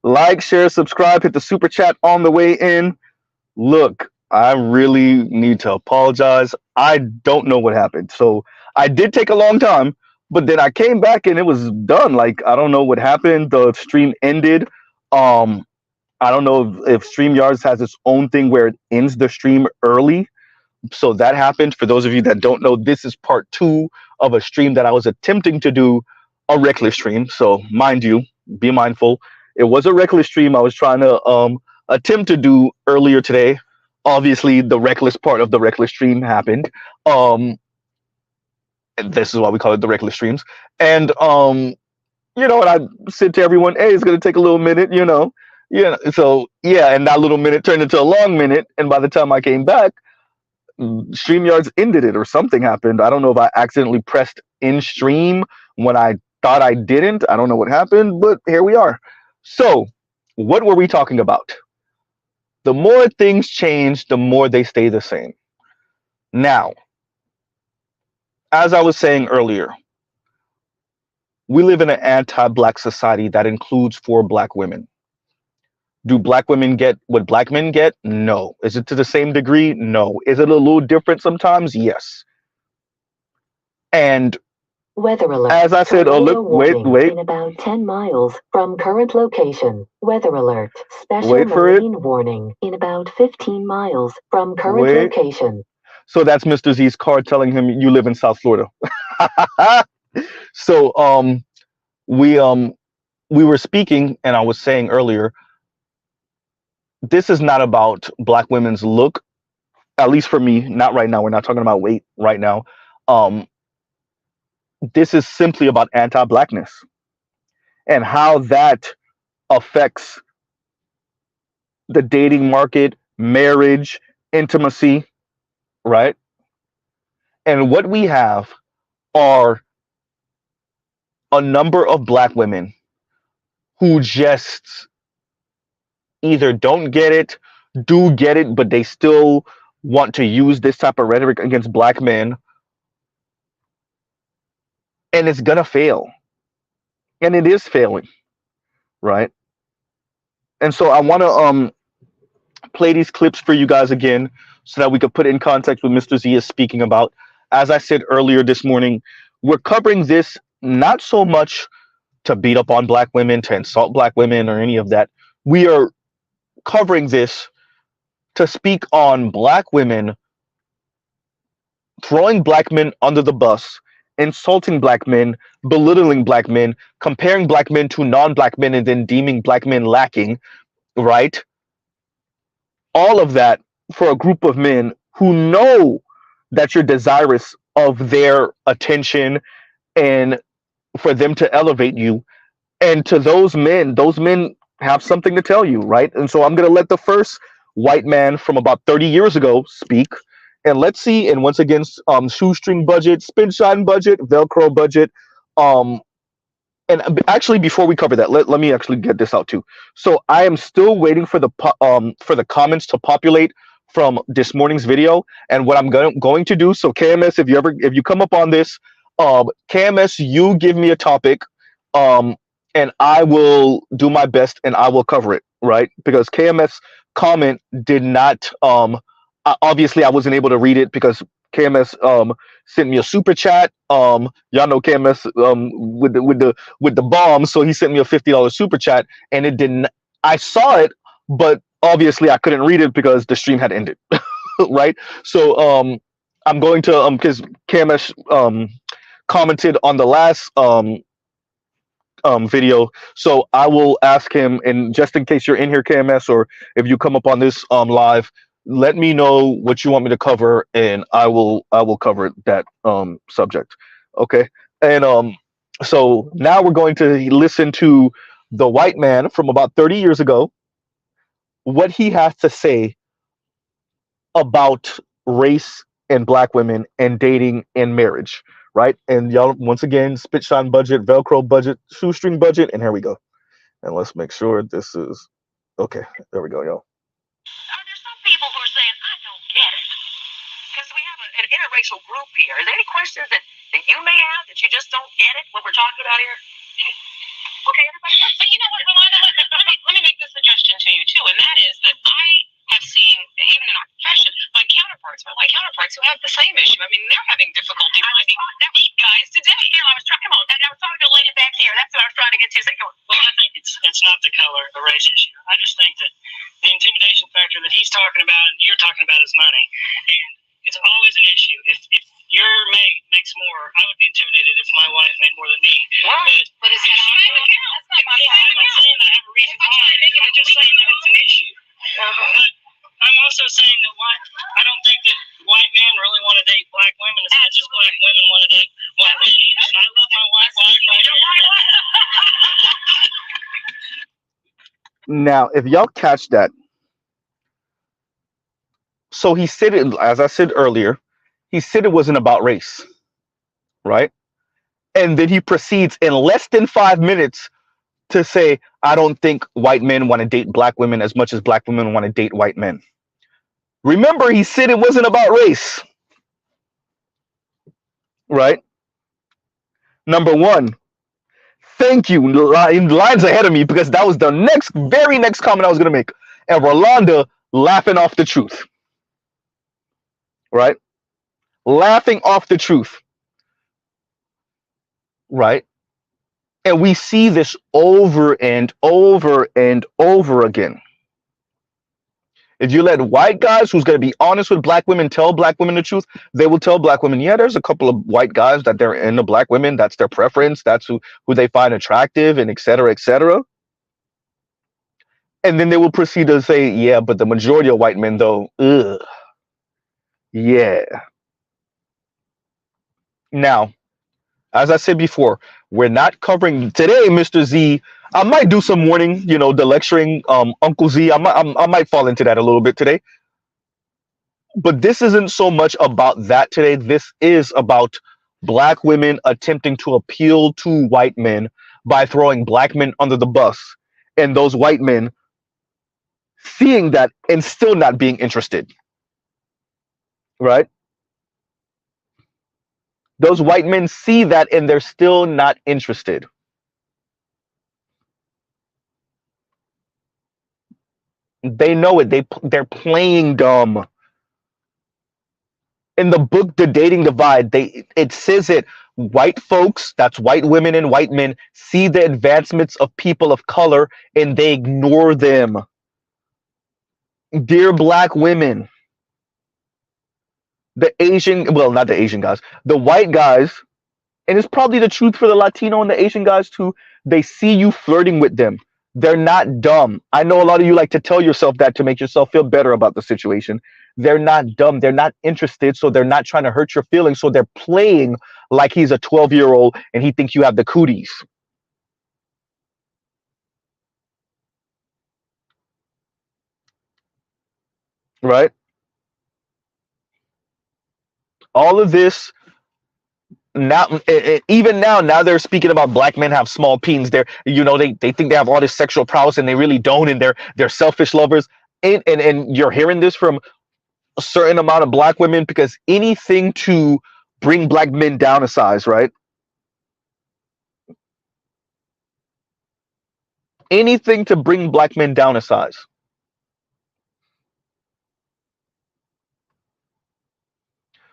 Like, share, subscribe, hit the super chat on the way in. Look, I really need to apologize. I don't know what happened. So I did take a long time, but then I came back and it was done. Like, I don't know what happened. The stream ended. Um, I don't know if StreamYards has its own thing where it ends the stream early. So that happened. For those of you that don't know, this is part two of a stream that I was attempting to do, a reckless stream. So mind you, be mindful. It was a reckless stream I was trying to attempt to do earlier today. Obviously, the reckless part of the reckless stream happened. And this is why we call it the reckless streams. And and I said to everyone, "Hey, it's gonna take a little minute," So yeah, and that little minute turned into a long minute. And by the time I came back, StreamYards ended it or something happened. I don't know if I accidentally pressed in stream when I thought I didn't. I don't know what happened, but here we are. So, what were we talking about? The more things change, the more they stay the same. Now, as I was saying earlier, we live in an anti-black society that includes for black women. Do black women get what black men get? No. Is it to the same degree? No. Is it a little different sometimes? Yes. And weather alert. As I said, oh look, wait. In about 10 miles from current location. Weather alert. Special Wait for it. marine warning in about 15 miles from current location. So that's Mr. Z's card telling him you live in South Florida. So we were speaking and I was saying earlier, this is not about black women's look, at least for me, not right now. We're not talking about weight right now. This is simply about anti-blackness and how that affects the dating market, marriage, intimacy, right? And what we have are a number of black women who just either don't get it, do get it, but they still want to use this type of rhetoric against black men. And it's going to fail. And it is failing, right? And so I want to play these clips for you guys again so that we could put it in context what Mr. Z is speaking about. As I said earlier this morning, we're covering this not so much to beat up on black women, to insult black women, or any of that. We are covering this to speak on black women throwing black men under the bus, insulting black men, belittling black men, comparing black men to non-black men, and then deeming black men lacking, right? All of that for a group of men who know that you're desirous of their attention and for them to elevate you. And to those men have something to tell you, right? And so I'm going to let the first white man from about 30 years ago speak. And let's see, and once again, shoestring budget, spin shine budget, Velcro budget. And actually, before we cover that, let me actually get this out too. So I am still waiting for the comments to populate from this morning's video. And what I'm going to do, so KMS, if you come up on this, KMS, you give me a topic, and I will do my best and I will cover it, right? Because KMS comment did not, obviously I wasn't able to read it because KMS sent me a super chat. Y'all know KMS with the bomb, so he sent me a $50 super chat, and it didn't. I saw it, but obviously I couldn't read it because the stream had ended, right? So I'm going to because KMS commented on the last video, so I will ask him, and just in case you're in here, KMS, or if you come up on this live, let me know what you want me to cover, and I will cover that subject. Okay, and so now we're going to listen to the white man from about 30 years ago, what he has to say about race and black women and dating and marriage, right? And y'all, once again, spit shine budget, Velcro budget, shoestring budget, and here we go. And let's make sure this is okay. There we go, y'all. There's some people who are saying, I don't get it. Because we have an interracial group here. Is there any questions that you may have that you just don't get it, what we're talking about here? Okay, everybody. But you know what, Rolanda? Let me make this suggestion to you too, and that is that I have seen, even in our profession, my counterparts who have the same issue. I mean, they're having difficulty finding neat guys today. Here, I was trying to lay it back here. That's what I was trying to get to. Well, I think it's not the color, the race issue. I just think that the intimidation factor that he's talking about and you're talking about is money, and it's always an issue. If your mate makes more, I would be intimidated if my wife made more than me. But is that I'm not saying that I have a reason why. I'm just saying that it's an issue. But I'm also saying that I don't think that white men really want to date black women as much as black women want to date white men. And I love my white wife. Now, if y'all catch that, so he said it, as I said earlier, he said it wasn't about race, right? And then he proceeds in less than 5 minutes to say, I don't think white men want to date black women as much as black women want to date white men. Remember, he said it wasn't about race, right? Number one, thank you. Lines ahead of me, because that was the very next comment I was going to make. And Rolanda laughing off the truth, right? Laughing off the truth, right? And we see this over and over and over again. If you let white guys who's going to be honest with black women tell black women the truth, they will tell black women, yeah, there's a couple of white guys that they're into black women. That's their preference. That's who they find attractive, and et cetera, et cetera. And then they will proceed to say, yeah, but the majority of white men, though, ugh. Yeah. Now, as I said before, we're not covering today, Mr. Z. I might do some morning, the lecturing, Uncle Z. I might fall into that a little bit today. But this isn't so much about that today. This is about black women attempting to appeal to white men by throwing black men under the bus, and those white men seeing that and still not being interested, right? Those white men see that and they're still not interested. They know it. They're playing dumb. In the book The Dating Divide, it says it. White folks, that's white women and white men, see the advancements of people of color and they ignore them. Dear black women, not the Asian guys, the white guys, and it's probably the truth for the Latino and the Asian guys too, they see you flirting with them. They're not dumb. I know a lot of you like to tell yourself that to make yourself feel better about the situation. They're not dumb. They're not interested, so they're not trying to hurt your feelings. So they're playing like he's a 12-year-old and he thinks you have the cooties. Right? All of this now, even now they're speaking about black men have small peens. They think they have all this sexual prowess and they really don't, and they're selfish lovers. And you're hearing this from a certain amount of black women, because anything to bring black men down a size, right? Anything to bring black men down a size.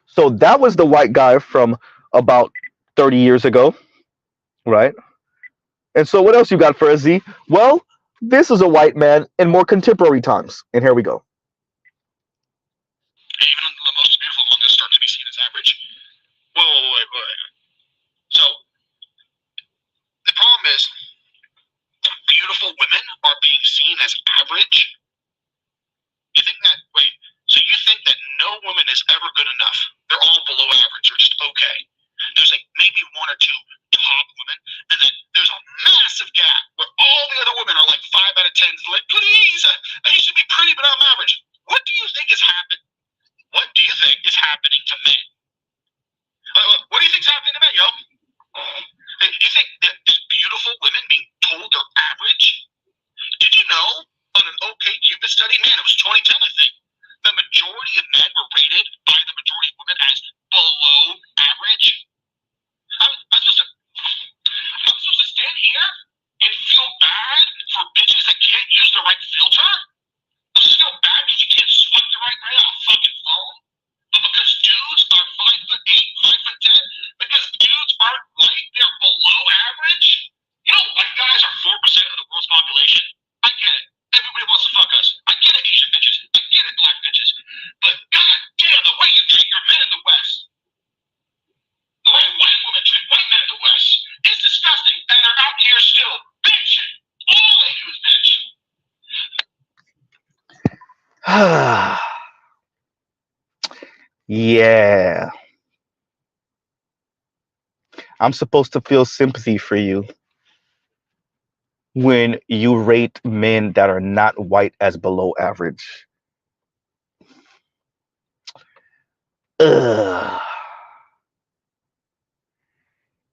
So that was the white guy from about 30 years ago, right? And so what else you got for us, Z? Well, this is a white man in more contemporary times. And here we go. Even the most beautiful ones start to be seen as average. Wait. So the problem is, beautiful women are being seen as average. You think that? Wait. So you think that no woman is ever good enough? They're all below average, or just okay. There's like maybe one or two top women, and then there's a massive gap where all the other women are like 5 out of 10. Like, please, I used to be pretty, but I'm average. What do you think is happening? What do you think is happening to men? What do you think is happening to men, yo? Do you think that beautiful women being told they're average? Did you know on an OkCupid study, man, it was 2010, I think, the majority of men were rated by the majority of women as below average? I'm supposed to stand here in Yeah, I'm supposed to feel sympathy for you when you rate men that are not white as below average. Ugh.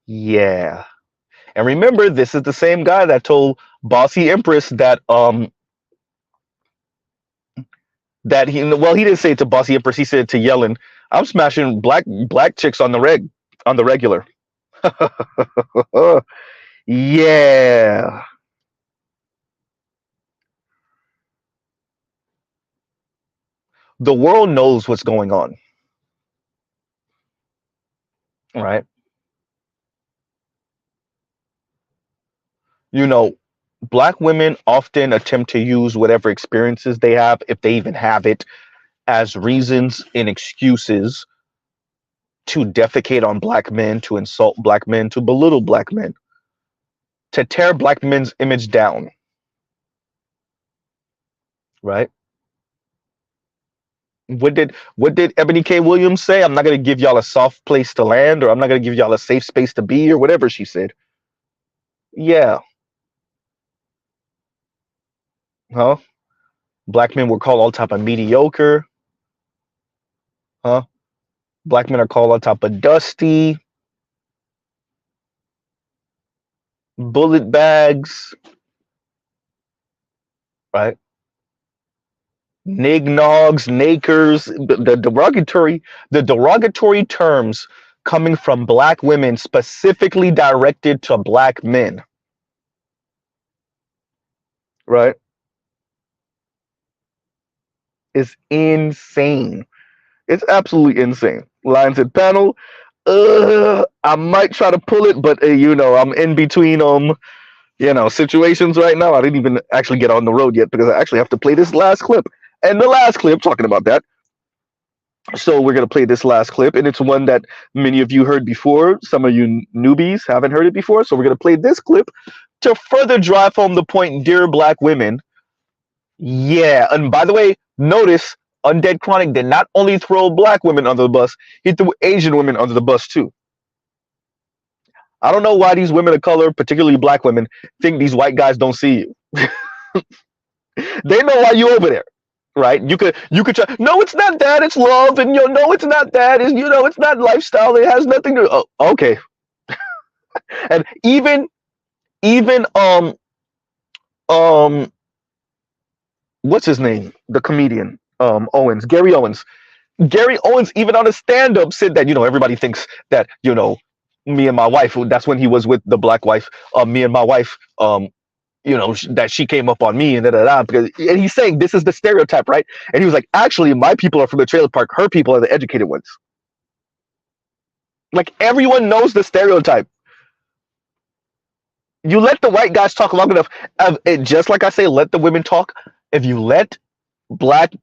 Yeah. And remember, this is the same guy that told Bossy Empress that he didn't say it to Bossy Empress, he said it to Yellen. I'm smashing black chicks on the regular. Yeah. The world knows what's going on, right? You know, black women often attempt to use whatever experiences they have, if they even have it, as reasons and excuses to defecate on black men, to insult black men, to belittle black men, to tear black men's image down, right? What did Ebony K. Williams say? I'm not gonna give y'all a soft place to land, or I'm not gonna give y'all a safe space to be, or whatever she said. Yeah, huh? Black men were called all type of mediocre, huh? Black men are called all type of dusty, bullet bags, right? Nignogs, nakers, the derogatory terms coming from black women specifically directed to black men, right? Is insane. It's absolutely insane. Lines and panel. I might try to pull it, but I'm in between situations right now. I didn't even actually get on the road yet because I actually have to play this last clip. And the last clip, talking about that. So we're gonna play this last clip, and it's one that many of you heard before. Some of you newbies haven't heard it before, so we're gonna play this clip to further drive home the point, dear black women. Yeah, and by the way, notice Undead Chronic did not only throw black women under the bus, he threw Asian women under the bus too. I don't know why these women of color, particularly black women, think these white guys don't see you. They know why you over there, right? You could try. No, it's not that. It's love, and no, it's not that. It's not lifestyle. It has nothing to. Oh, okay. And even um what's his name? The comedian Owens, Gary Owens. Gary Owens, even on a stand up, said that everybody thinks that me and my wife. That's when he was with the black wife. Me and my wife. That she came up on me and and he's saying this is the stereotype, right? And he was like, actually, my people are from the trailer park. Her people are the educated ones. Like everyone knows the stereotype. You let the white guys talk long enough. Just like I say, let the women talk. If you let white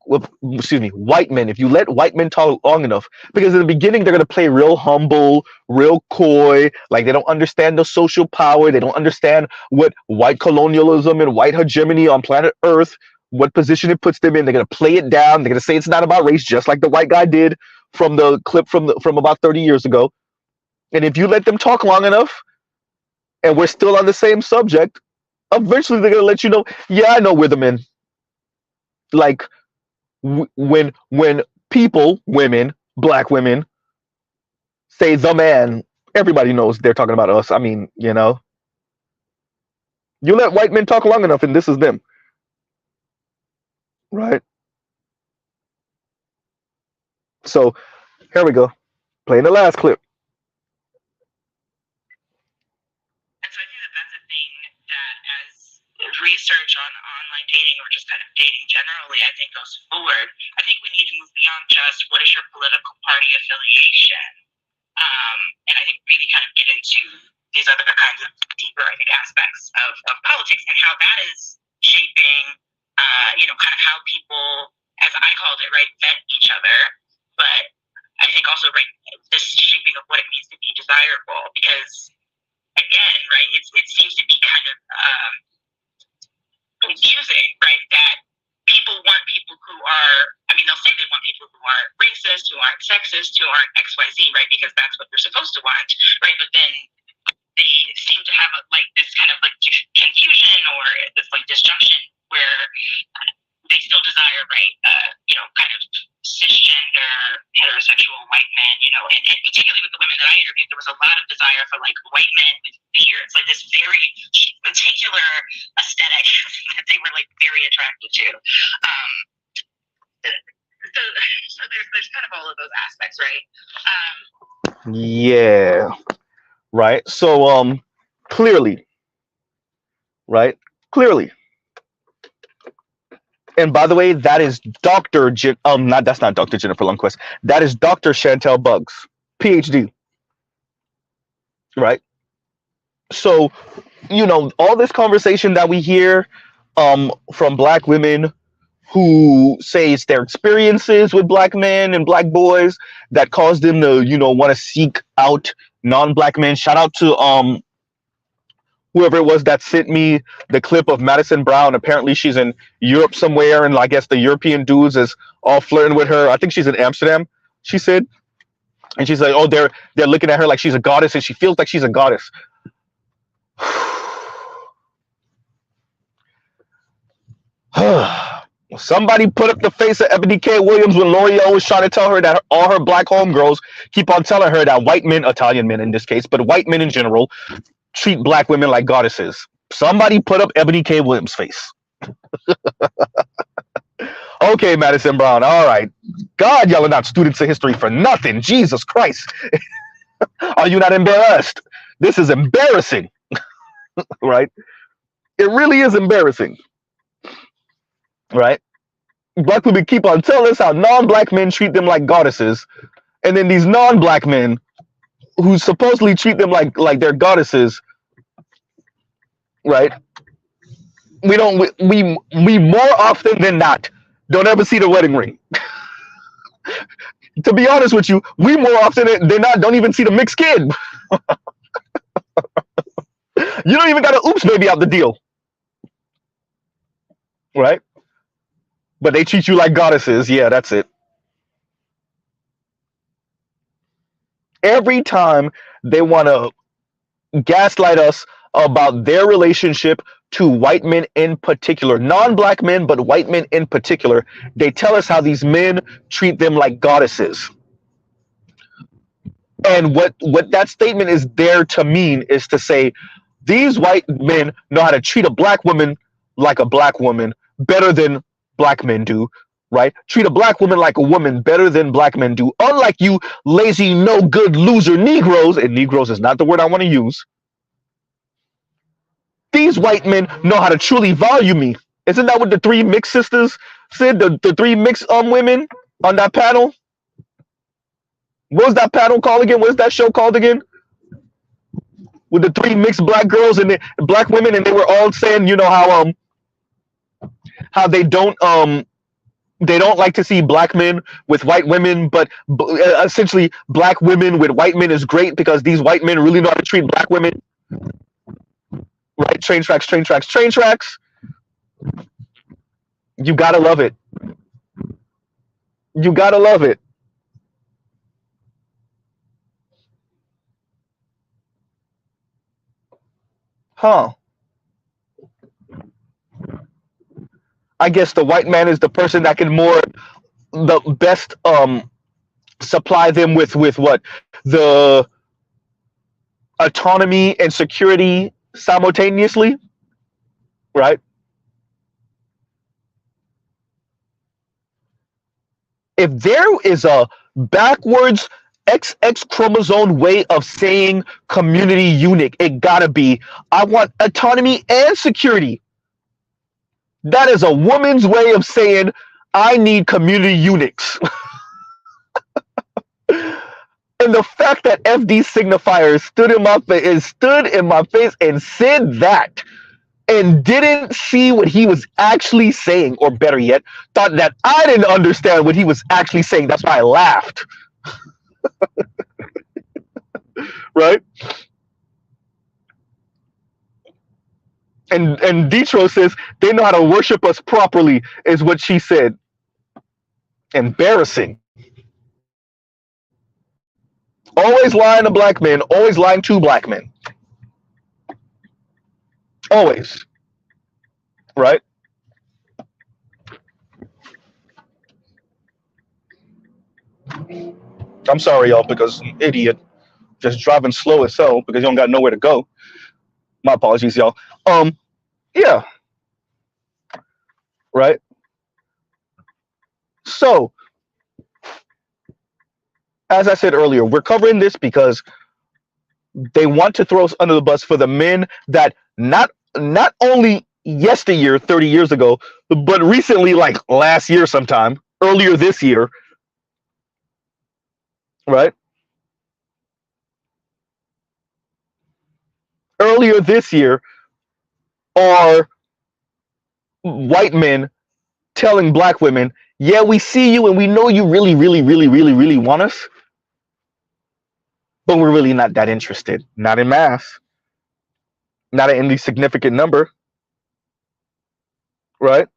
men, if you let white men talk long enough, because in the beginning they're gonna play real humble, real coy, like they don't understand the social power, they don't understand what white colonialism and white hegemony on planet Earth, what position it puts them in. They're gonna play it down. They're gonna say it's not about race, just like the white guy did from the clip from about 30 years ago. And if you let them talk long enough, and we're still on the same subject, eventually they're gonna let you know. Yeah, I know we're the men. Like when women, black women, say the man, everybody knows they're talking about us. I mean, you let white men talk long enough, and this is them, right? So here we go, playing the last clip. And so I think that that's a thing that, as research on online dating or just kind of dating generally, I think goes forward. I think we need to move beyond just what is your political party affiliation, and I think really kind of get into these other kinds of deeper, I think, aspects of politics and how that is shaping, kind of how people, as I called it, right, vet each other, but I think also, right, this shaping of what it means to be desirable, because again, right, it seems to be kind of confusing, right, that people want people who are aren't racist, who aren't sexist, who aren't XYZ, right? Because that's what you're supposed to watch, right? But then they seem to have like this kind of like confusion or this like disjunction where they still desire, right? Kind of cisgender, heterosexual white men, and particularly with the women that I interviewed, there was a lot of desire for like white men with beards, like this very particular aesthetic that they were like very attracted to. So there's kind of all of those aspects, right? Yeah. Right. So clearly, right? Clearly. And by the way, that is that's not Dr. Jennifer Lundquist. That is Dr. Chantel Buggs, PhD. Right? So, all this conversation that we hear from black women who say it's their experiences with black men and black boys that caused them to, want to seek out non-black men. Shout out to whoever it was that sent me the clip of Madison Brown. Apparently she's in Europe somewhere, and I guess the European dudes is all flirting with her. I think she's in Amsterdam, she said. And she's like, oh, they're looking at her like she's a goddess, and she feels like she's a goddess. Somebody put up the face of Ebony K. Williams when L'Oreal was trying to tell her that all her black homegirls keep on telling her that white men, Italian men in this case, but white men in general, treat black women like goddesses. Somebody put up Ebony K. Williams' face. Okay, Madison Brown. All right. God, y'all are not students of history for nothing. Jesus Christ. Are you not embarrassed? This is embarrassing. Right? It really is embarrassing. Right? Black women keep on telling us how non-black men treat them like goddesses. And then these non-black men who supposedly treat them like they're goddesses, right? We more often than not don't ever see the wedding ring. To be honest with you, we more often than not don't even see the mixed kid. You don't even got an oops baby out the deal, right? But they treat you like goddesses. Yeah, that's it. Every time they want to gaslight us about their relationship to white men in particular, non-black men, but white men in particular, they tell us how these men treat them like goddesses. And what that statement is there to mean is to say these white men know how to treat a black woman like a black woman better than black men do, right? Treat a black woman like a woman better than black men do. Unlike you lazy, no good loser Negroes, and Negroes is not the word I want to use. These white men know how to truly value me. Isn't that what the three mixed sisters said? The three mixed women on that panel? What was that panel called again? What's that show called again? With the three mixed black girls and the black women, and they were all saying, how they don't like to see black men with white women, but essentially black women with white men is great because these white men really know how to treat black women. Right? Train tracks, train tracks, train tracks. You gotta love it. You gotta love it. Huh. I guess the white man is the person that can the best supply them with what? The autonomy and security simultaneously, right? If there is a backwards XX chromosome way of saying community unit, it gotta be, I want autonomy and security. That is a woman's way of saying, I need community units. And the fact that FD signifiers stood in my face and said that and didn't see what he was actually saying, or better yet, thought that I didn't understand what he was actually saying. That's why I laughed. Right? And Detro says they know how to worship us properly, is what she said. Embarrassing. Always lying to black men. Always lying to black men. Always. Right? I'm sorry, y'all, because I'm an idiot. Just driving slow as hell because you don't got nowhere to go. My apologies, y'all. Yeah, right. So, as I said earlier, we're covering this because they want to throw us under the bus for the men that not only yesteryear, 30 years ago, but recently, like last year sometime, earlier this year, right? Earlier this year are white men telling black women, yeah, we see you and we know you really, really, really, really, really want us, but we're really not that interested. Not in mass, not in any significant number, right?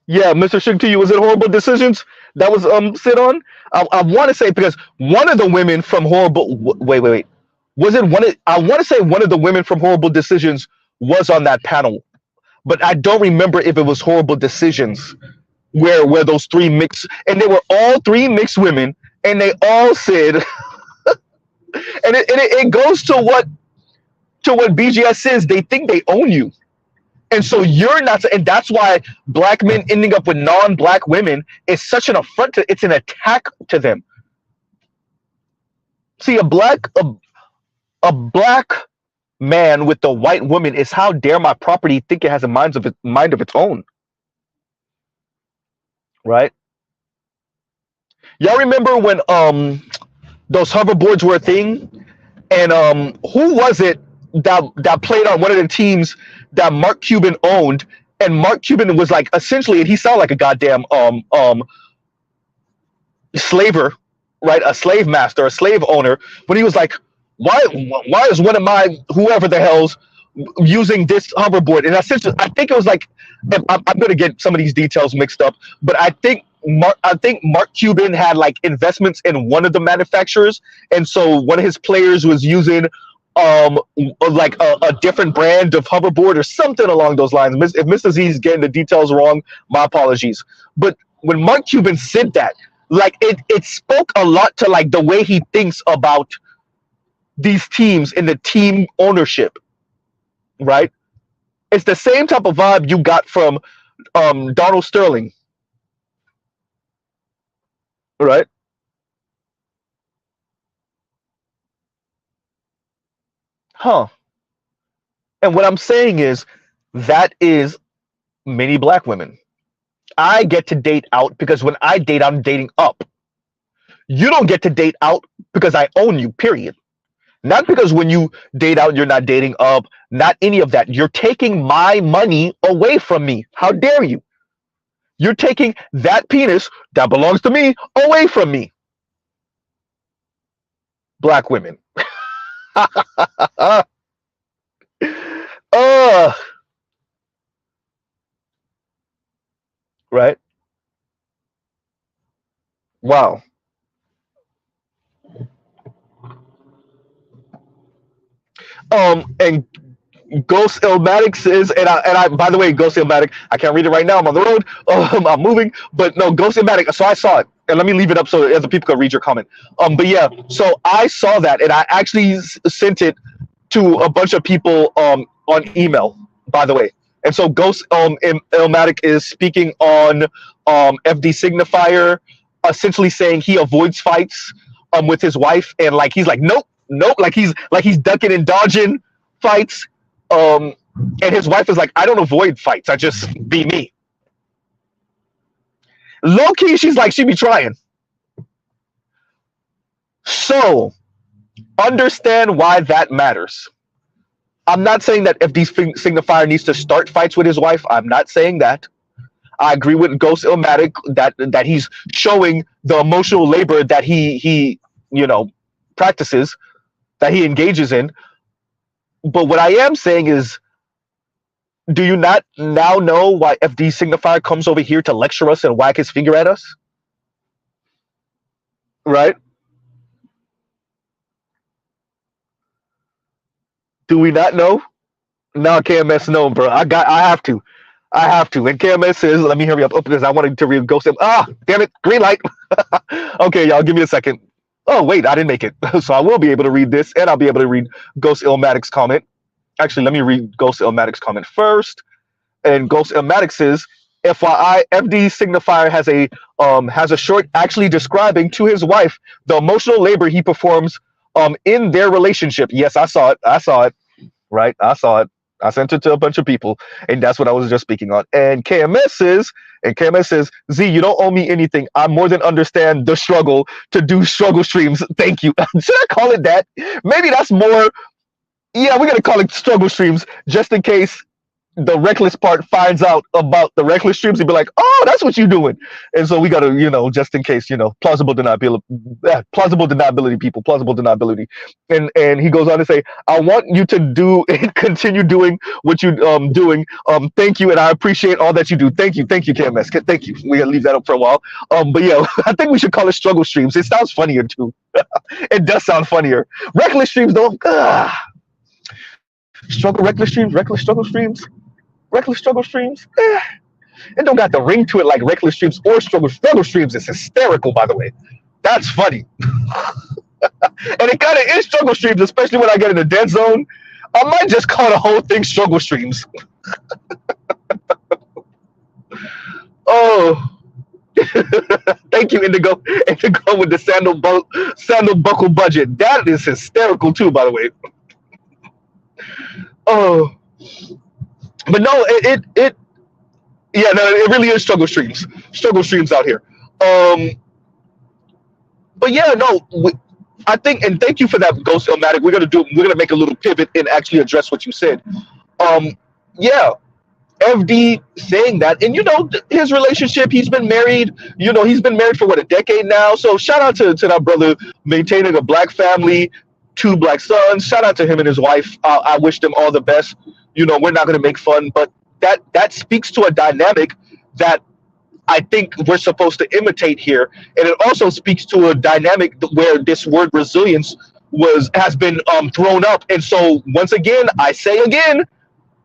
Yeah, Mr. Shig to you, was it Horrible Decisions that was sit on? I want to say because one of the women from wait. Was it I want to say one of the women from Horrible Decisions was on that panel, but I don't remember if it was Horrible Decisions where those three mixed, and they were all three mixed women, and they all said, and it goes to what BGS says. They think they own you. And so you're not, and that's why black men ending up with non-black women is such an affront to, it's an attack to them. See, a black man with a white woman is how dare my property think it has a mind of its own, right? Y'all remember when those hoverboards were a thing, and who was it that played on one of the teams that Mark Cuban owned, and Mark Cuban was like essentially, and he sounded like a goddamn slaver, right? A slave master, a slave owner, when he was like, why is one of my whoever the hell's using this hoverboard? And essentially, I think it was like, I'm going to get some of these details mixed up, but I think Mark Cuban had like investments in one of the manufacturers, and so one of his players was using like a different brand of hoverboard or something along those lines. If Mr. Z is getting the details wrong, my apologies. But when Mark Cuban said that, like it spoke a lot to like the way he thinks about these teams and the team ownership, right? It's the same type of vibe you got from Donald Sterling, right? Huh. And what I'm saying is that is many black women. I get to date out because when I date, I'm dating up. You don't get to date out because I own you, period. Not because when you date out, you're not dating up, not any of that. You're taking my money away from me. How dare you? You're taking that penis that belongs to me away from me. Black women. Right? Wow. And Ghost Illmatic says, and I by the way, Ghost Illmatic, I can't read it right now. I'm on the road. I'm moving, but no, Ghost Illmatic. So I saw it, and let me leave it up so other people can read your comment. But yeah, so I saw that, and I actually sent it to a bunch of people on email, by the way. And so Ghost Illmatic is speaking on FD Signifier, essentially saying he avoids fights with his wife, and like he's like nope, like he's ducking and dodging fights. And his wife is like, I don't avoid fights, I just be me. Low key, she's like, she be trying. So understand why that matters. I'm not saying that if these Signifier needs to start fights with his wife. I'm not saying that. I agree with Ghost Illmatic that he's showing the emotional labor that he practices, that he engages in. But what I am saying is Do you not now know why FD signifier comes over here to lecture us and whack his finger at us? Right? Do we not know? No, KMS, no, bro. I have to. I have to. And KMS says, let me hurry up. Open this. I wanted to read Ghost. Damn it. Green light. Okay, y'all, give me a second. Oh, wait, I didn't make it. So I will be able to read this, and I'll be able to read Ghost Illmatic's comment. Actually, let me read Ghost Illmatic's comment first. And Ghost Illmatic says, FYI, FD signifier has a short actually describing to his wife the emotional labor he performs in their relationship. Yes, I saw it. I saw it. Right? I saw it. I sent it to a bunch of people, and that's what I was just speaking on. And KMS says, Z, you don't owe me anything. I more than understand the struggle to do struggle streams. Thank you. Should I call it that? Maybe that's more. Yeah, we're gonna call it struggle streams just in case the reckless part finds out about the reckless streams. He'd be like, oh, that's what you're doing. And so we gotta, just in case, plausible deniability, people, plausible deniability. And he goes on to say, I want you to do and continue doing what you doing. Thank you, and I appreciate all that you do. Thank you, KMS. Thank you. We gotta leave that up for a while. But yeah, I think we should call it struggle streams. It sounds funnier too. It does sound funnier. Reckless streams though. Reckless struggle streams. Reckless struggle streams, it don't got the ring to it like reckless streams or struggle streams. Is hysterical, by the way. That's funny. And it kind of is struggle streams, especially when I get in the dead zone. I might just call the whole thing struggle streams. Oh, thank you, Indigo. Indigo with the sandal buckle budget. That is hysterical too, by the way. Oh. But no, it really is struggle streams out here. But yeah, no, I think, and thank you for that, Ghost Illmatic. We're gonna make a little pivot and actually address what you said. Yeah, FD saying that, and his relationship, he's been married. He's been married for what, a decade now. So shout out to that brother maintaining a black family, 2 black sons. Shout out to him and his wife. I wish them all the best. We're not going to make fun, but that speaks to a dynamic that I think we're supposed to imitate here. And it also speaks to a dynamic where this word resilience has been thrown up. And so once again, I say again,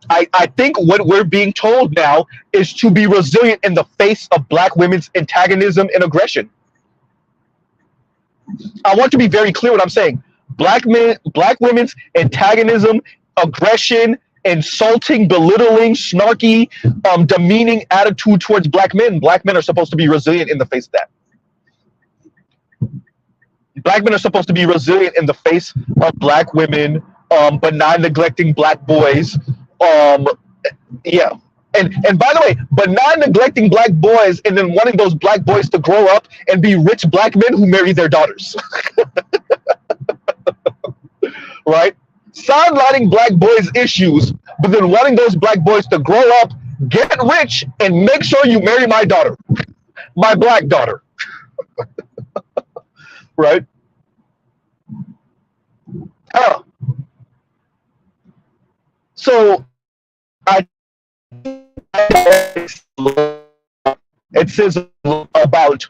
I think what we're being told now is to be resilient in the face of black women's antagonism and aggression. I want to be very clear what I'm saying. Black women's antagonism, aggression, insulting, belittling, snarky, demeaning attitude towards black men. Black men are supposed to be resilient in the face of that. Black men are supposed to be resilient in the face of black women, benign neglecting black boys. Yeah. And by the way, benign neglecting black boys and then wanting those black boys to grow up and be rich black men who marry their daughters. Right? Sidelining black boys' issues, but then wanting those black boys to grow up, get rich, and make sure you marry my daughter, my black daughter. Right? So it says about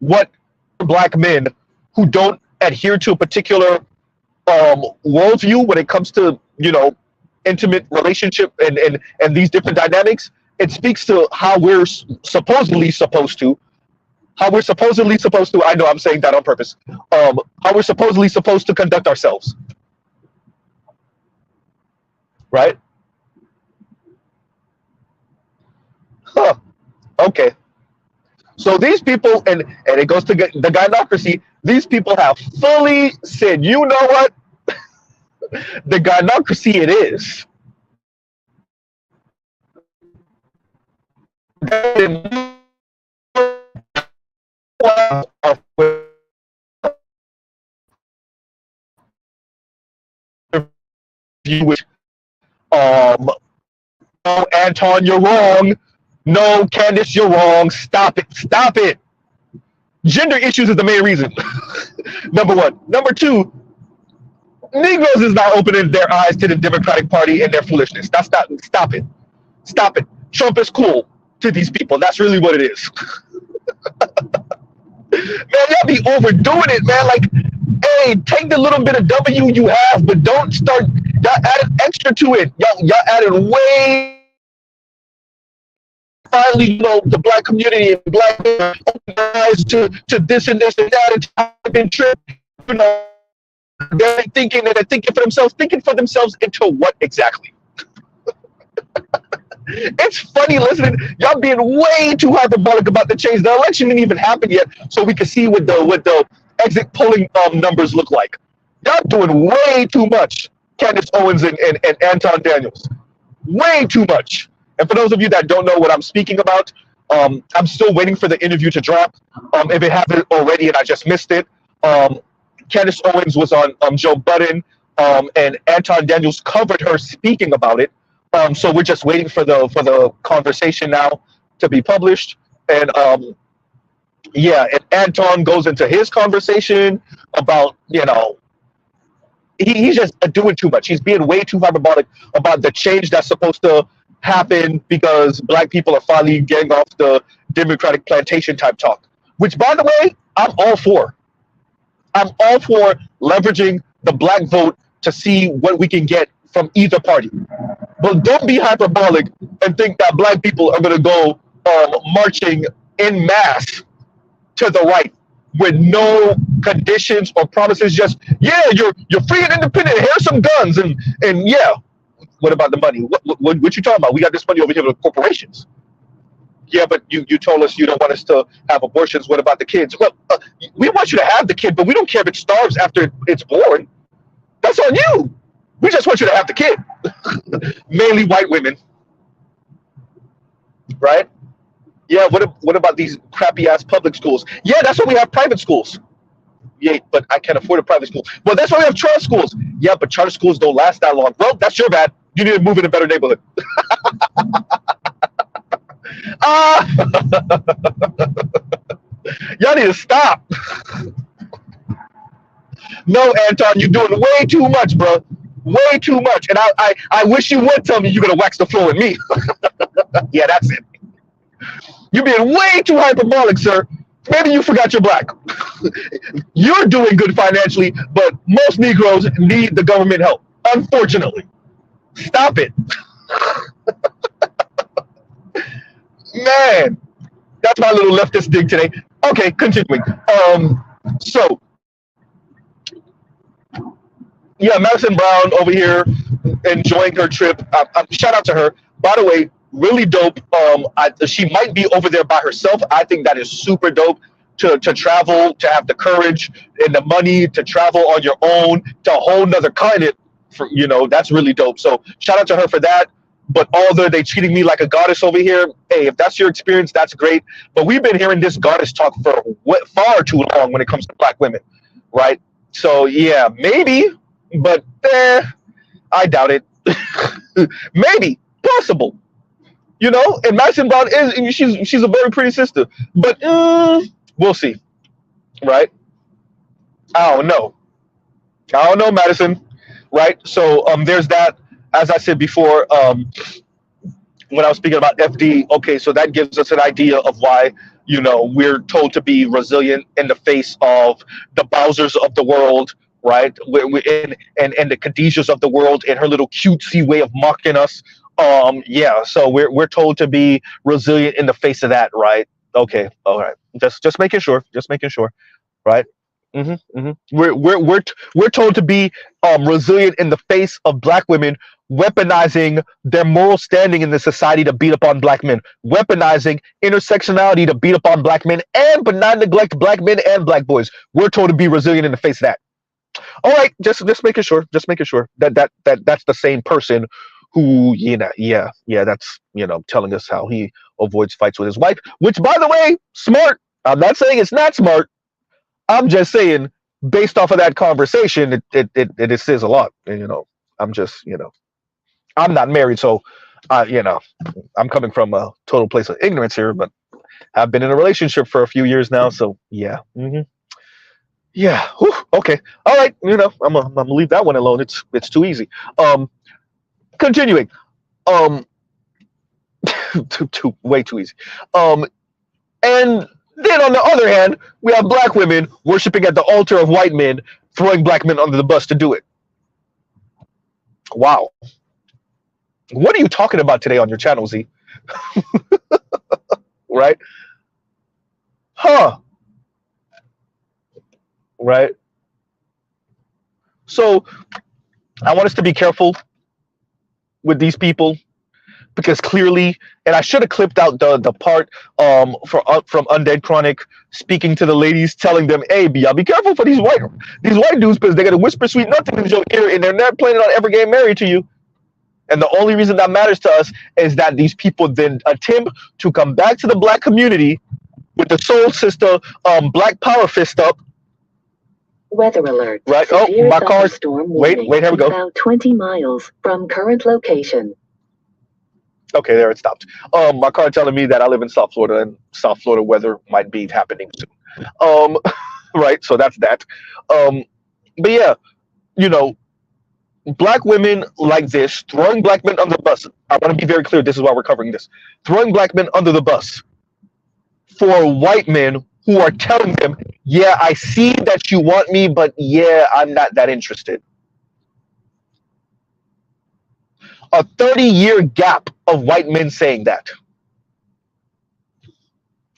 what black men who don't adhere to a particular worldview when it comes to intimate relationship and these different dynamics. It speaks to how we're supposedly supposed to. I know I'm saying that on purpose. How we're supposedly supposed to conduct ourselves. Right? Huh. Okay. So these people, and it goes to the gynocracy, these people have fully said, you know what? The gynocracy it is. No, Anton, you're wrong. No, Candace, you're wrong. Stop it. Gender issues is the main reason. Number one. Number two, Negroes is not opening their eyes to the Democratic Party and their foolishness. Stop it. Stop it. Trump is cool to these people. That's really what it is. Man, y'all be overdoing it, man. Like, hey, take the little bit of W you have, but don't start. Y'all added extra to it. Y'all added way. Finally, the black community and black men open their eyes to this and this and that. And I've been tripped. You know, they're thinking and they're thinking for themselves. Thinking for themselves into what exactly? It's funny listening. Y'all being way too hyperbolic about the change. The election didn't even happen yet, so we can see what the exit polling numbers look like. Y'all doing way too much, Candace Owens and Anton Daniels. Way too much. And for those of you that don't know what I'm speaking about, I'm still waiting for the interview to drop. If it hasn't already and I just missed it, Candace Owens was on Joe Budden, and Anton Daniels covered her speaking about it. So we're just waiting for the conversation now to be published. And yeah, and Anton goes into his conversation about, he's just doing too much. He's being way too hyperbolic about the change that's supposed to happen because black people are finally getting off the Democratic plantation type talk, which, by the way, I'm all for. I'm all for leveraging the black vote to see what we can get from either party. But don't be hyperbolic and think that black people are going to go marching en masse to the right with no conditions or promises. Just, yeah, you're free and independent. Here's some guns and yeah. What about the money? What you talking about? We got this money over here with corporations. Yeah, but you told us you don't want us to have abortions. What about the kids? Well, we want you to have the kid, but we don't care if it starves after it's born. That's on you. We just want you to have the kid. Mainly white women, right? Yeah. What about these crappy ass public schools? Yeah, that's why we have private schools. Yeah, but I can't afford a private school. Well, that's why we have charter schools. Yeah, but charter schools don't last that long. Well, that's your bad. You need to move in a better neighborhood. Y'all need to stop. No, Anton, you're doing way too much, bro. Way too much. And I wish you would tell me you're gonna wax the floor with me. Yeah, that's it. You're being way too hyperbolic, sir. Maybe you forgot you're black. You're doing good financially, but most Negroes need the government help, unfortunately. Stop it. Man, that's my little leftist dig today. Okay, continuing. So, yeah, Madison Brown over here enjoying her trip. Shout out to her. By the way, really dope. She might be over there by herself. I think that is super dope to travel, to have the courage and the money to travel on your own to a whole nother continent. That's really dope. So shout out to her for that. But although they treating me like a goddess over here, hey, if that's your experience, that's great. But we've been hearing this goddess talk for far too long when it comes to black women, right? So yeah, maybe, but I doubt it. Maybe, possible. And Madison Brown she's a very pretty sister, but we'll see, right? I don't know, Madison, right? So there's that. As I said before, when I was speaking about FD, okay, so that gives us an idea of why we're told to be resilient in the face of the Bowsers of the world, right? And the Khadijas of the world and her little cutesy way of mocking us. Yeah, so we're told to be resilient in the face of that, right? Okay, all right. Just making sure, right? We're told to be resilient in the face of black women weaponizing their moral standing in the society to beat up on black men, weaponizing intersectionality to beat up on black men, but not neglect black men and black boys. We're told to be resilient in the face of that. All right, just making sure that that's the same person who, that's, telling us how he avoids fights with his wife, which, by the way, smart. I'm not saying it's not smart. I'm just saying, based off of that conversation, it says a lot. And, I'm just, I'm not married, so, I'm coming from a total place of ignorance here, but I've been in a relationship for a few years now, so yeah. Yeah. Whew, okay. All right. I'm gonna leave that one alone. It's too easy. Continuing. Way too easy. And then on the other hand, we have black women worshiping at the altar of white men, throwing black men under the bus to do it. Wow. What are you talking about today on your channel, Z? Right? Huh. Right? So I want us to be careful with these people, because clearly, and I should have clipped out the part from Undead Chronic speaking to the ladies, telling them, "Hey, y'all be careful for these white dudes, because they're gonna whisper sweet nothing in your ear, and they're not planning on ever getting married to you." And the only reason that matters to us is that these people then attempt to come back to the black community with the soul sister black power fist up. Weather alert. Right. Oh, Severe my car's. thunderstorm Wait, warning here we go. About 20 miles from current location. Okay, there it stopped. My car telling me that I live in South Florida, and South Florida weather might be happening soon. Right. So that's that. But yeah, you know, black women like this throwing black men under the bus. I want to be very clear. This is why we're covering this. Throwing black men under the bus for white men who are telling them, "Yeah, I see that you want me, but yeah, I'm not that interested." A 30-year gap of white men saying that.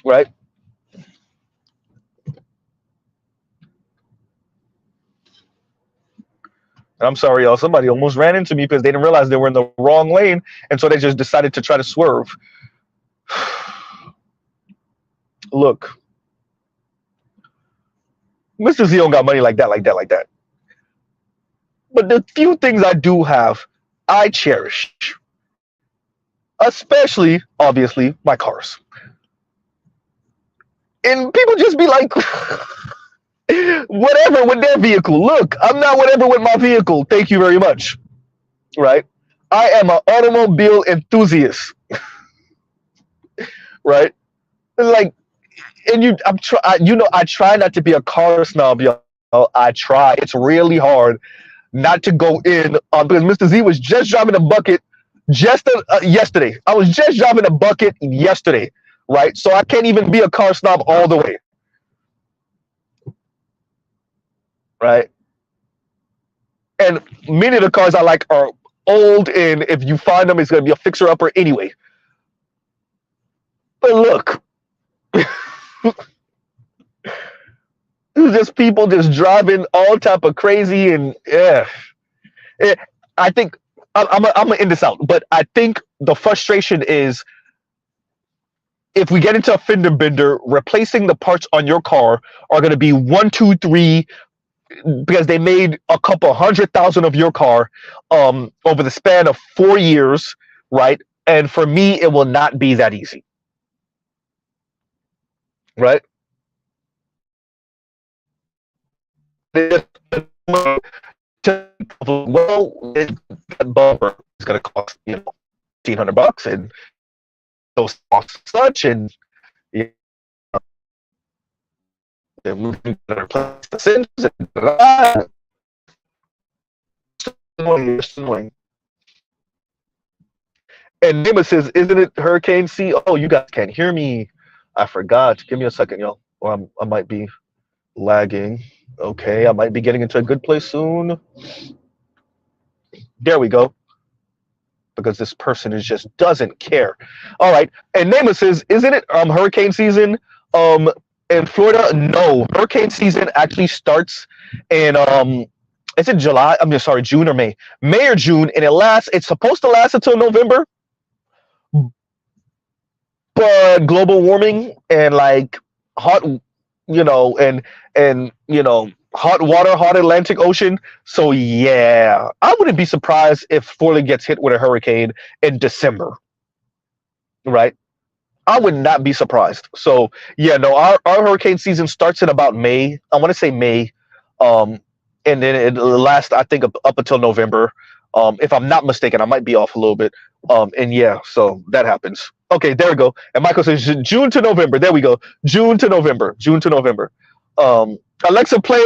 Right? And I'm sorry, y'all. Somebody almost ran into me because they didn't realize they were in the wrong lane, and so they just decided to try to swerve. Look, Mr. Z don't got money like that. But the few things I do have, I cherish. Especially, obviously, my cars. And people just be like, whatever with their vehicle. Look, I'm not whatever with my vehicle. Thank you very much. Right? I am an automobile enthusiast. Right? Like, and I try not to be a car snob, y'all. I try. It's really hard not to go in because Mr. Z was just driving a bucket yesterday. I was just driving a bucket yesterday, right? So I can't even be a car snob all the way, right? And many of the cars I like are old, and if you find them, it's going to be a fixer-upper anyway. But look, just people just driving all type of crazy, and I think I'm gonna end this out, but I think the frustration is if we get into a fender bender, replacing the parts on your car are going to be 1, 2, 3, because they made a couple 100,000 of your car over the span of 4 years, right? And for me, it will not be that easy, right? Well, that bumper is going to cost $1,500, and those costs such, and we can replace the sins. And Nima says, "Isn't it Hurricane C?" Oh, you guys can't hear me. I forgot. Give me a second, y'all. Or I might be lagging. Okay, I might be getting into a good place soon. There we go. Because this person just doesn't care. All right. And Nema says, "Isn't it hurricane season in Florida?" No, hurricane season actually starts in is it July? I'm just sorry, June or May. May or June, and it's supposed to last until November. But global warming and like hot, and hot water, hot Atlantic Ocean. So yeah, I wouldn't be surprised if Florida gets hit with a hurricane in December. Right? I would not be surprised. So yeah, no, our hurricane season starts in about May. I want to say May, and then it lasts, I think, up until November. If I'm not mistaken, I might be off a little bit. And yeah, so that happens. Okay, there we go. And Michael says June to November. There we go. June to November. Alexa, play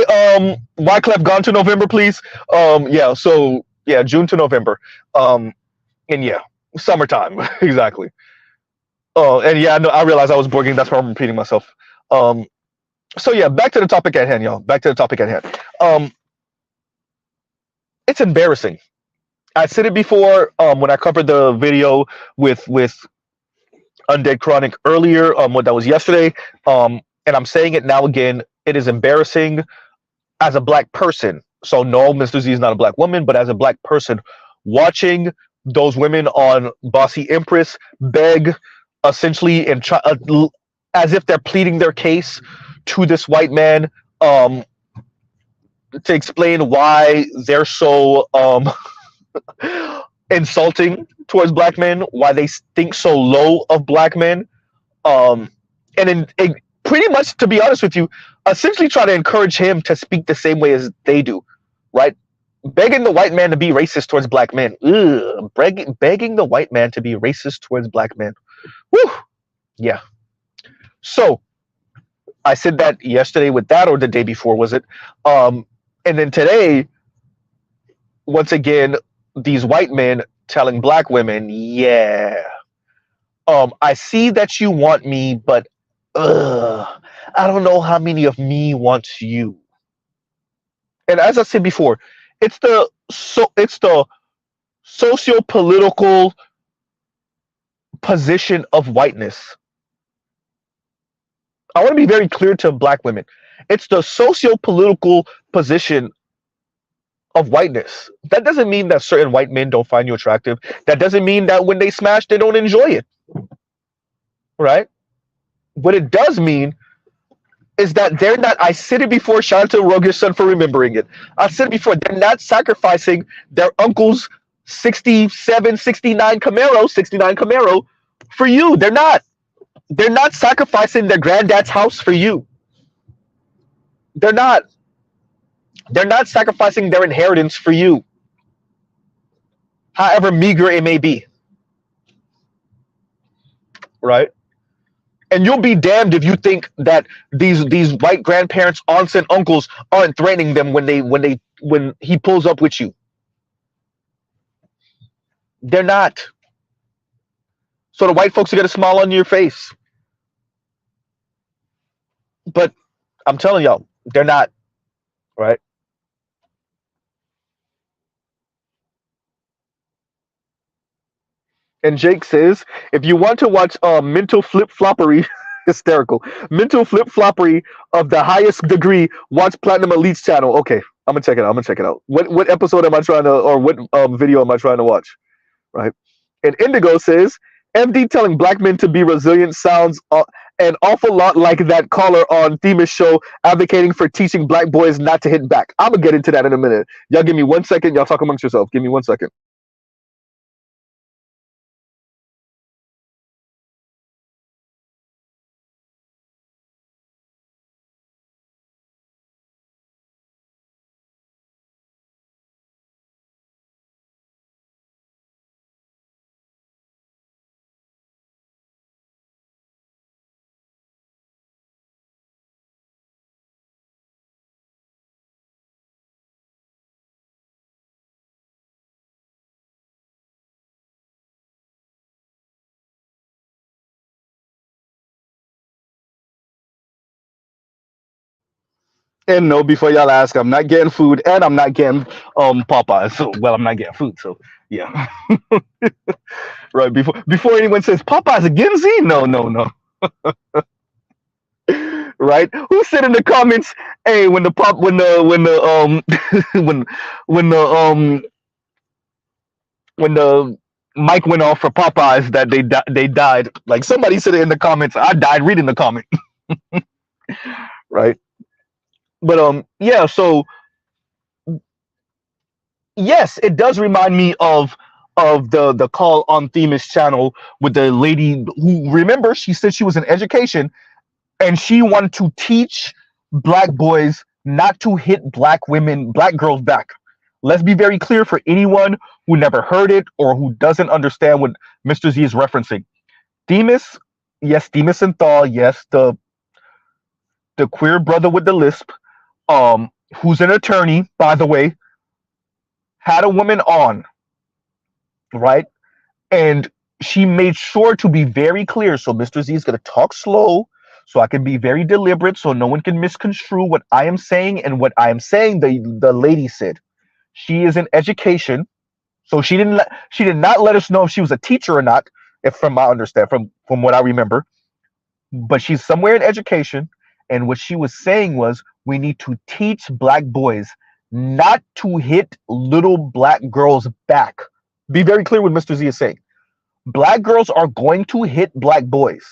Wyclef Gone to November, please. Yeah, so yeah, June to November. And yeah, summertime. Exactly. Oh, and yeah, no, I realized I was bugging. That's why I'm repeating myself. Um, so yeah, back to the topic at hand, y'all. Back to the topic at hand. It's embarrassing. I said it before when I covered the video with Undead Chronic earlier. What that was yesterday. And I'm saying it now again. It is embarrassing as a black person. So no, Mr. Z is not a black woman, but as a black person, watching those women on Bossy Empress beg, essentially, and try as if they're pleading their case to this white man, to explain why they're so insulting towards black men, why they think so low of black men, um, and pretty much, to be honest with you, essentially try to encourage him to speak the same way as they do, right? Begging the white man to be racist towards black men. Ugh, begging the white man to be racist towards black men. Woo! Yeah. So I said that yesterday with that, or the day before, was it? And then today, once again, these white men telling black women, yeah, I see that you want me, but I don't know how many of me wants you. And as I said before, it's the socio-political position of whiteness. I want to be very clear to black women. It's the socio-political position of whiteness. That doesn't mean that certain white men don't find you attractive. That doesn't mean that when they smash, they don't enjoy it. Right? What it does mean is that they're not, I said it before, shout out to Rogish Son for remembering it. I said it before, they're not sacrificing their uncle's 69 Camaro for you. They're not. They're not sacrificing their granddad's house for you. They're not. They're not sacrificing their inheritance for you, however meager it may be. Right? And you'll be damned if you think that these white grandparents, aunts, and uncles aren't threatening them when he pulls up with you. They're not. So the white folks are gonna smile on your face. But I'm telling y'all, they're not. Right? And Jake says, if you want to watch mental flip floppery, hysterical, mental flip floppery of the highest degree, watch Platinum Elite's channel. Okay, I'm gonna check it out. I'm gonna check it out. What episode am I trying to, or what video am I trying to watch? Right. And Indigo says, MD telling black men to be resilient sounds an awful lot like that caller on Themis show advocating for teaching black boys not to hit back. I'm gonna get into that in a minute. Y'all give me 1 second. Y'all talk amongst yourselves. Give me 1 second. And no, before y'all ask, I'm not getting food, and I'm not getting Popeyes. So, well, I'm not getting food, so yeah. Right before anyone says Popeyes again, Z, no, no, no. Right? Who said in the comments, hey, when the pop, when the when the when the mic went off for Popeyes that they died. Like somebody said it in the comments. I died reading the comment. Right? But yeah, so yes, it does remind me of the call on Themis channel with the lady who, remember, she said she was in education and she wanted to teach black boys not to hit black women, black girls back. Let's be very clear for anyone who never heard it or who doesn't understand what Mr. Z is referencing. Themis, yes, Themis and Thaw, yes, the queer brother with the lisp, who's an attorney, by the way, had a woman on, right? And she made sure to be very clear. So Mr. Z is going to talk slow so I can be very deliberate so no one can misconstrue what I am saying and what I am saying the lady said. She is in education, so she did not let us know if she was a teacher or not, if from my understand from what I remember. But she's somewhere in education, and what she was saying was we need to teach black boys not to hit little black girls back. Be very clear what Mr. Z is saying. Black girls are going to hit black boys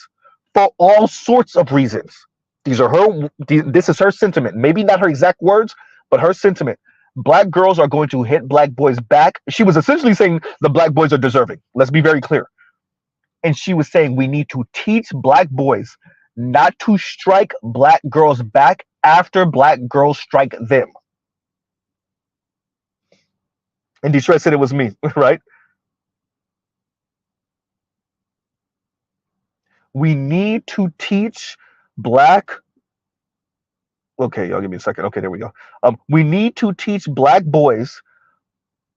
for all sorts of reasons. This is her sentiment. Maybe not her exact words, but her sentiment. Black girls are going to hit black boys back. She was essentially saying the black boys are deserving. Let's be very clear. And she was saying we need to teach black boys not to strike black girls back after black girls strike them. And Detroit said it was me, right? We need to teach black. Okay, y'all give me a second. Okay, there we go. We need to teach black boys,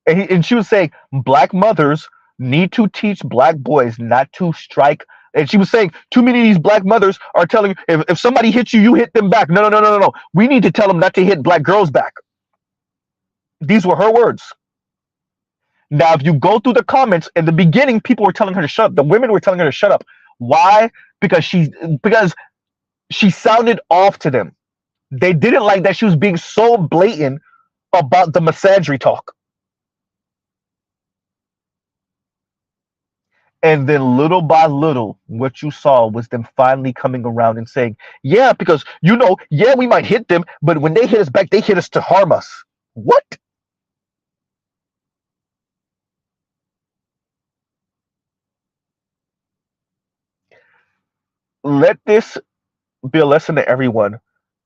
and she was saying black mothers need to teach black boys not to strike. And she was saying too many of these black mothers are telling if somebody hits you, you hit them back. No. We need to tell them not to hit black girls back. These were her words. Now, if you go through the comments, in the beginning, people were telling her to shut up. The women were telling her to shut up. Why? Because she sounded off to them. They didn't like that she was being so blatant about the misandry talk. And then little by little, what you saw was them finally coming around and saying, yeah, because, yeah, we might hit them, but when they hit us back, they hit us to harm us. What? Let this be a lesson to everyone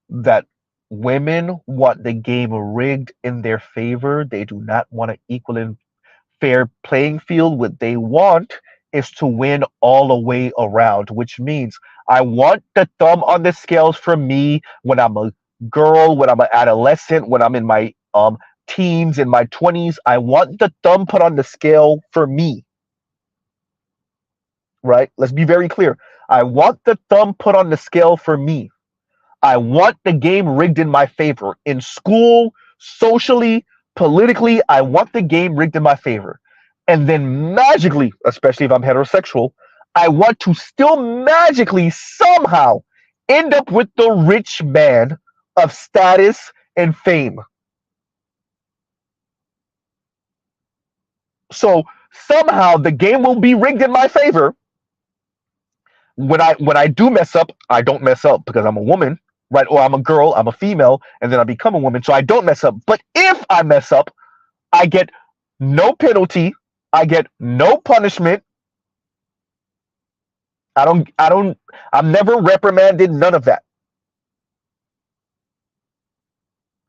that women want the game rigged in their favor. They do not want an equal and fair playing field. What they want is to win all the way around, which means I want the thumb on the scales for me when I'm a girl, when I'm an adolescent, when I'm in my teens, in my 20s. I want the thumb put on the scale for me. Right? Let's be very clear. I want the thumb put on the scale for me. I want the game rigged in my favor. In school, socially, politically, I want the game rigged in my favor. And then magically, especially if I'm heterosexual, I want to still magically somehow end up with the rich man of status and fame. So somehow the game will be rigged in my favor. When I do mess up, I don't mess up because I'm a woman, right? Or I'm a girl, I'm a female, and then I become a woman, so I don't mess up. But if I mess up, I get no penalty, I get no punishment. I'm never reprimanded, none of that.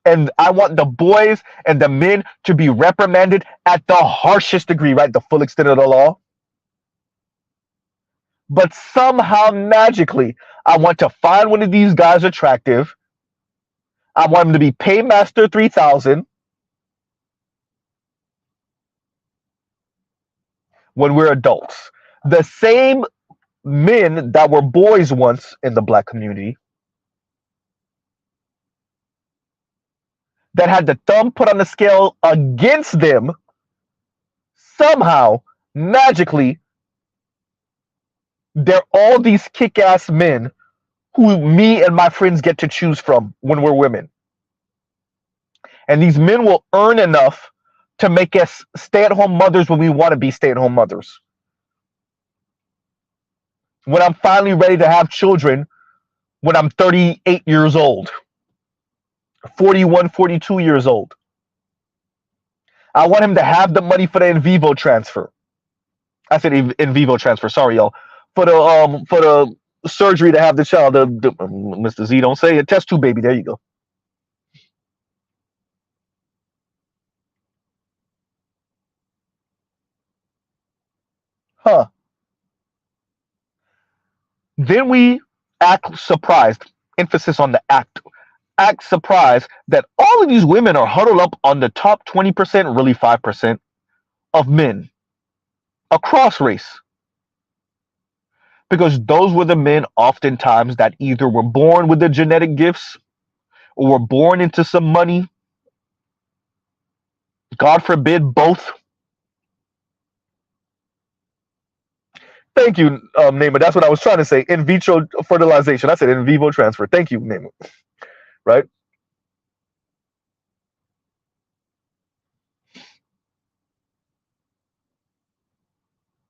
And I want the boys and the men to be reprimanded at the harshest degree, right? The full extent of the law. But somehow magically, I want to find one of these guys attractive. I want him to be Paymaster 3000 when we're adults. The same men that were boys once in the black community that had the thumb put on the scale against them, somehow, magically, they're all these kick-ass men who me and my friends get to choose from when we're women. And these men will earn enough to make us stay-at-home mothers when we want to be stay-at-home mothers. When I'm finally ready to have children, when I'm 38 years old, 41, 42 years old. I want him to have the money for the in vivo transfer. I said in vivo transfer, sorry y'all. For the surgery to have the child, Mr. Z don't say it, test tube baby, there you go. Huh. Then we act surprised, emphasis on the act surprised that all of these women are huddled up on the top 20%, really 5% of men across race. Because those were the men oftentimes that either were born with the genetic gifts or were born into some money. God forbid both. Thank you, Nema. That's what I was trying to say. In vitro fertilization. I said in vivo transfer. Thank you, Nema. Right?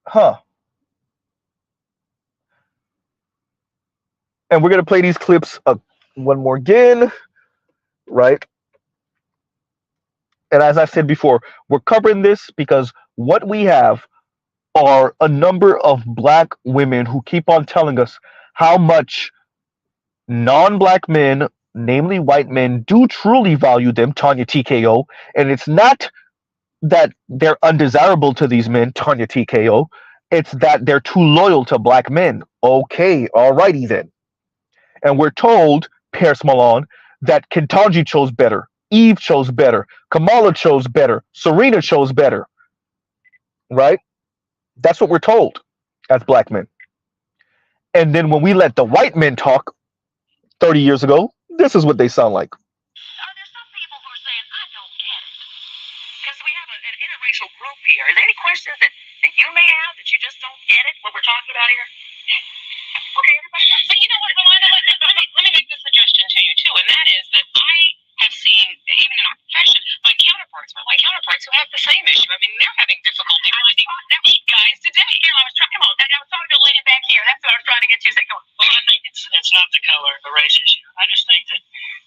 Huh. And we're going to play these clips one more again. Right? And as I said before, we're covering this because what we have are a number of black women who keep on telling us how much non-black men, namely white men, do truly value them, Tanya TKO. And it's not that they're undesirable to these men, Tanya TKO. It's that they're too loyal to black men. Okay, alrighty then. And we're told, Paris Milan, that Ketanji chose better, Eve chose better, Kamala chose better, Serena chose better. Right? That's what we're told as black men. And then when we let the white men talk 30 years ago, this is what they sound like. Are there some people who are saying, I don't get it? Because we have an interracial group here. Are there any questions that you may have that you just don't get it, what we're talking about here? Okay, everybody. But you know what, Rolanda, let me make this suggestion to you, too, and that is that I have seen, even in our profession, my counterparts who have the same issue. I mean, they're having difficulty finding these guys today. Here, I was talking to a lady back here. That's what I was trying to get you to say. Well, I think it's not the color, the race issue. I just think that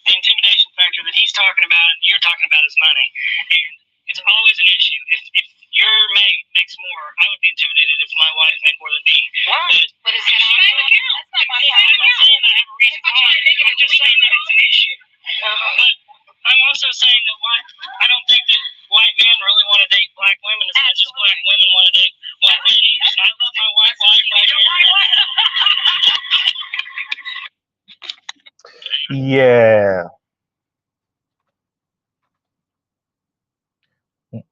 the intimidation factor that he's talking about and you're talking about is money. And it's always an issue. If your mate makes more, I would be intimidated if my wife made more than me. But is that that's not my I'm not saying that I have a reason why. I'm just saying that it's an issue. But I'm also saying that I don't think that white men really want to date black women as much as black women want to date white men. I love my white wife right here. Yeah.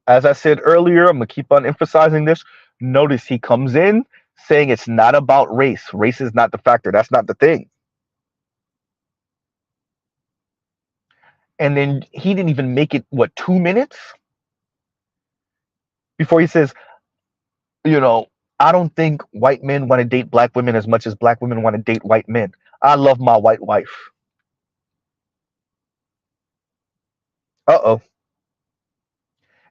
As I said earlier, I'm going to keep on emphasizing this. Notice he comes in saying it's not about race. Race is not the factor. That's not the thing. And then he didn't even make it, 2 minutes? Before he says, I don't think white men want to date black women as much as black women want to date white men. I love my white wife. Uh-oh.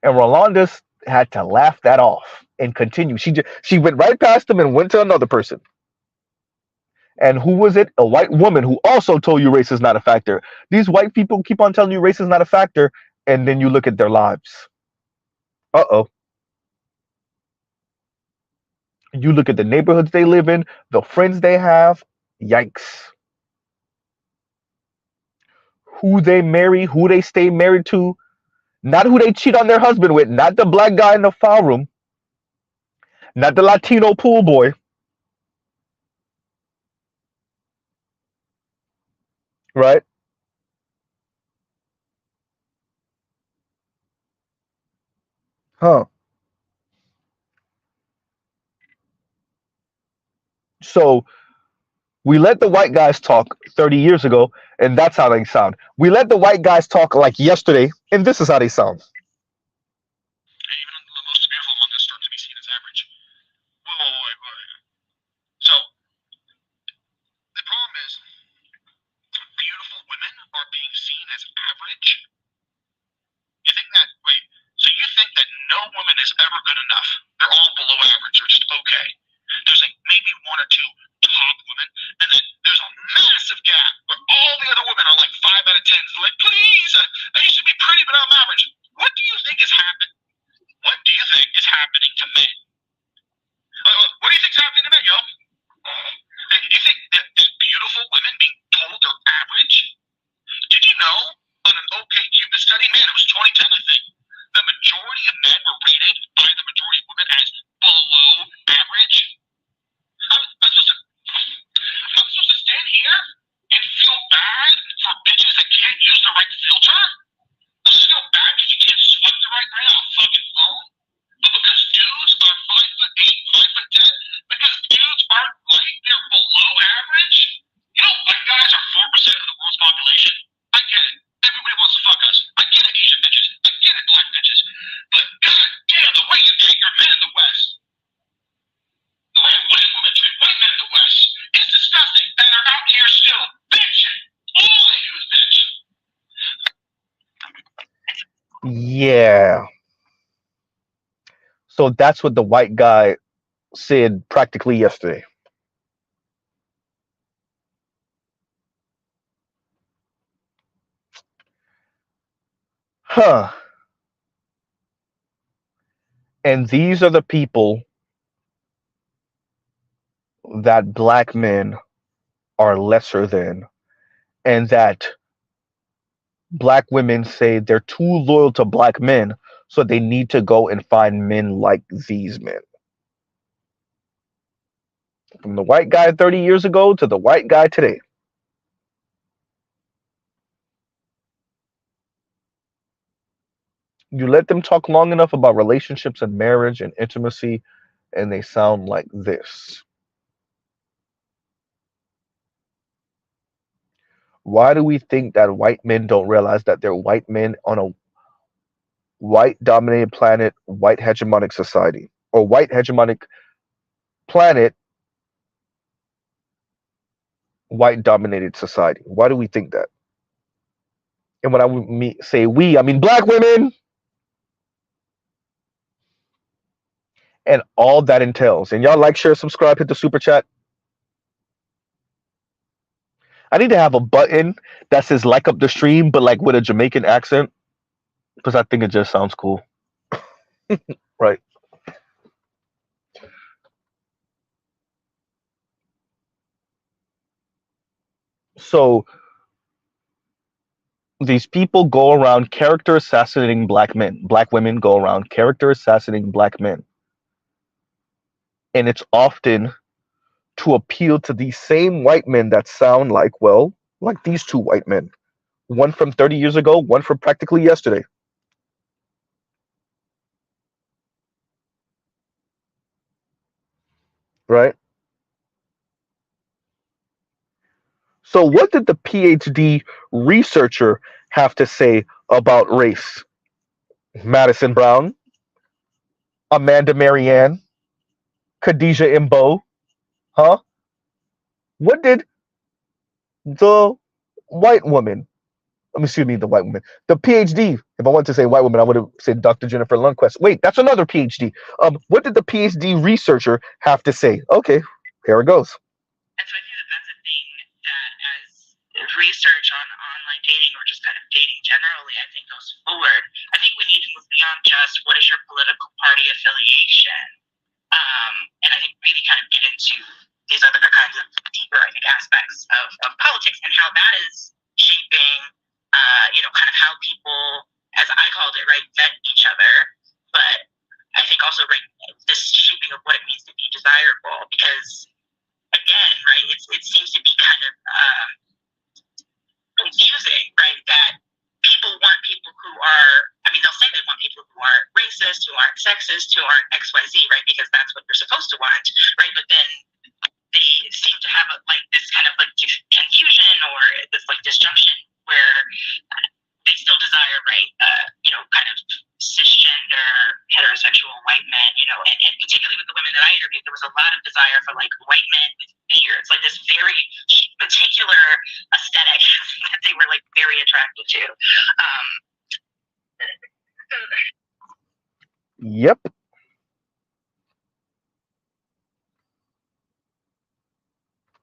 And Rolanda had to laugh that off and continue. She went right past him and went to another person. And who was it? A white woman who also told you race is not a factor. These white people keep on telling you race is not a factor, and then you look at their lives. Uh-oh. You look at the neighborhoods they live in, the friends they have. Yikes. Who they marry, who they stay married to. Not who they cheat on their husband with. Not the black guy in the foul room. Not the Latino pool boy. Right? Huh. So we let the white guys talk 30 years ago, and that's how they sound. We let the white guys talk like yesterday, and this is how they sound. Even the most beautiful among us start to be seen as average. Wait. So, the problem is, beautiful women are being seen as average? You think that, so you think that no woman is ever good enough? They're all below average, or just okay? There's like maybe one or two top women, and then there's a massive gap where all the other women are like 5 out of 10. So like, please, I used to be pretty, but I'm average. What do you think is happening? What do you think is happening to men? What do you think is happening to men, yo? You think that there's beautiful women being told they're average? Did you know on an OK Cupid study, man, it was 2010, I think, the majority of men were rated by the majority of women as below average? I'm supposed to stand here and feel bad for bitches that can't use the right filter? I'm supposed to feel bad because you can't swipe the right way on a fucking phone? But because dudes are 5'8", 5'10", because dudes aren't light, Yeah. So that's what the white guy said practically yesterday. Huh. And these are the people that black men are lesser than, and that black women say they're too loyal to black men, so they need to go and find men like these men. From the white guy 30 years ago to the white guy today. You let them talk long enough about relationships and marriage and intimacy, and they sound like this. Why do we think that white men don't realize that they're white men on a white dominated planet, white hegemonic society, or white hegemonic planet, white dominated society? Why do we think that? And when say we, I mean black women and all that entails. And y'all like, share, subscribe, hit the super chat. I need to have a button that says like up the stream, but like with a Jamaican accent, because I think it just sounds cool. Right. So these people go around character assassinating black men. Black women go around character assassinating black men. And it's often to appeal to these same white men that sound like, well, like these two white men. One from 30 years ago, one from practically yesterday. Right? So what did the PhD researcher have to say about race? Madison Brown, Amanda Marianne, Khadijah Imbo, huh? What did the white woman, excuse me, the white woman, the PhD, if I wanted to say white woman, I would have said Dr. Jennifer Lundquist. Wait, that's another PhD. What did the PhD researcher have to say? Okay, here it goes. And so I think that that's a thing that as research on online dating or just kind of dating generally, I think goes forward. I think we need to move beyond just what is your political party affiliation. And I think really kind of get into these other kinds of deeper, I think, aspects of politics and how that is shaping, kind of how people, as I called it, right, vet each other. But I think also, right, this shaping of what it means to be desirable, because again, right, it seems to be kind of confusing, right, that people want people who are, I mean, they'll say they want people who aren't racist, who aren't sexist, who aren't XYZ, right, because that's what you're supposed to want, right, but then they seem to have this kind of confusion or this disjunction where they still desire, right, kind of cisgender heterosexual white men, and particularly with the women that I interviewed, there was a lot of desire for white men with beards, this very particular aesthetic that they were very attracted to. Yep.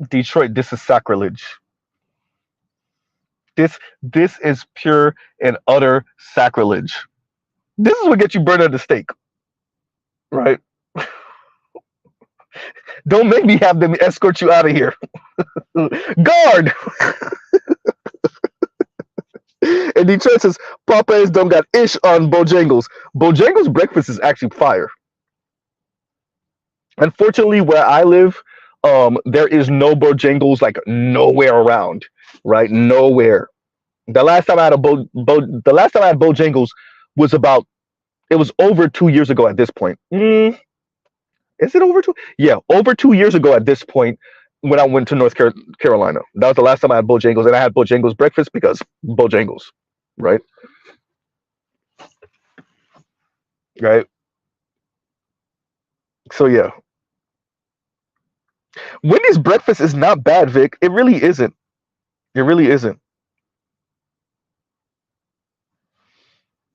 Detroit, this is sacrilege. This is pure and utter sacrilege. This is what gets you burned at the stake. Right? Don't make me have them escort you out of here. Guard! And Detroit says, Popeyes don't got ish on Bojangles. Bojangles breakfast is actually fire. Unfortunately, where I live, there is no Bojangles nowhere around. Right? Nowhere. The last time I had the last time I had Bojangles was it was over 2 years ago at this point. Is it over 2? Yeah, over 2 years ago at this point when I went to North Carolina. That was the last time I had Bojangles, and I had Bojangles breakfast because Bojangles, right? Right. So yeah, Wendy's breakfast is not bad, Vic. It really isn't. It really isn't.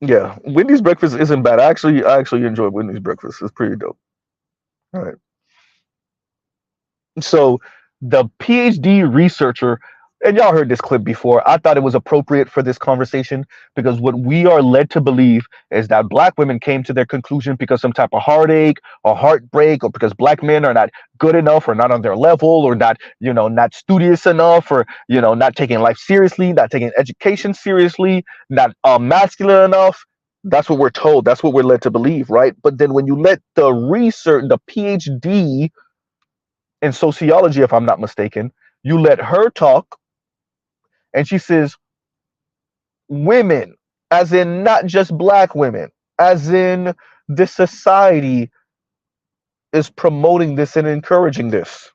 Yeah, Wendy's breakfast isn't bad. I actually enjoy Wendy's breakfast. It's pretty dope. All right. So the PhD researcher, and y'all heard this clip before. I thought it was appropriate for this conversation because what we are led to believe is that black women came to their conclusion because some type of heartache or heartbreak, or because black men are not good enough or not on their level, or not, not studious enough, or not taking life seriously, not taking education seriously, not masculine enough. That's what we're told. That's what we're led to believe, right? But then when you let the research, the PhD in sociology, if I'm not mistaken, you let her talk, and she says women, as in not just black women, as in this society is promoting this and encouraging this.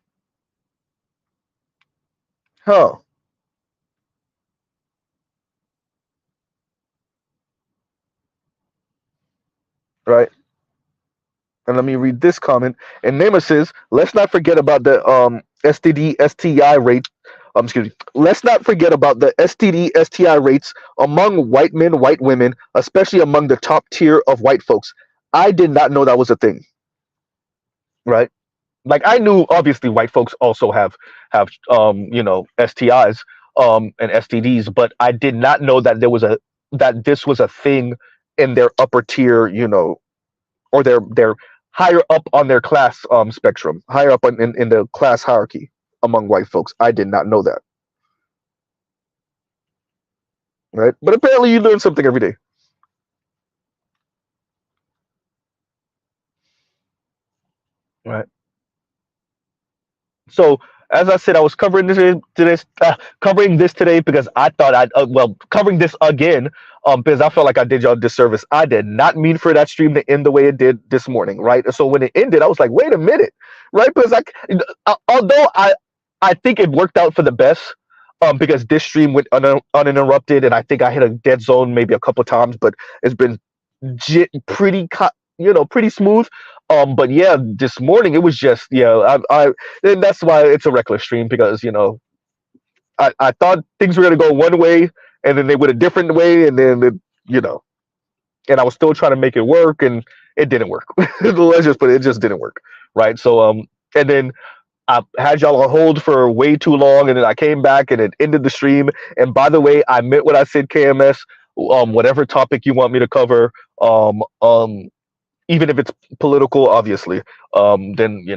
Huh, right? And let me read this comment. And Nema says, let's not forget about the STD STI rate. Excuse me. Let's not forget about the STD STI rates among white men, white women, especially among the top tier of white folks. I did not know that was a thing, right? Like, I knew obviously white folks also have STIs and STDs, but I did not know that this was a thing in their upper tier, or their higher up on their class spectrum, higher up in the class hierarchy among white folks. I did not know that, right? But apparently you learn something every day, right? So as I said, I was covering this today because I thought covering this again, because I felt like I did y'all a disservice. I did not mean for that stream to end the way it did this morning, right? So when it ended, I was like, wait a minute, right? Because although I think it worked out for the best, because this stream went uninterrupted, and I think I hit a dead zone maybe a couple times, but it's been pretty smooth. But yeah, this morning it was just, and that's why it's a reckless stream, because I thought things were gonna go one way, and then they went a different way, and then you know, and I was still trying to make it work, and it didn't work. Let's just put it just didn't work, right? So and then I had y'all on hold for way too long, and then I came back and it ended the stream. And by the way, I meant what I said, KMS. Whatever topic you want me to cover, even if it's political, obviously, then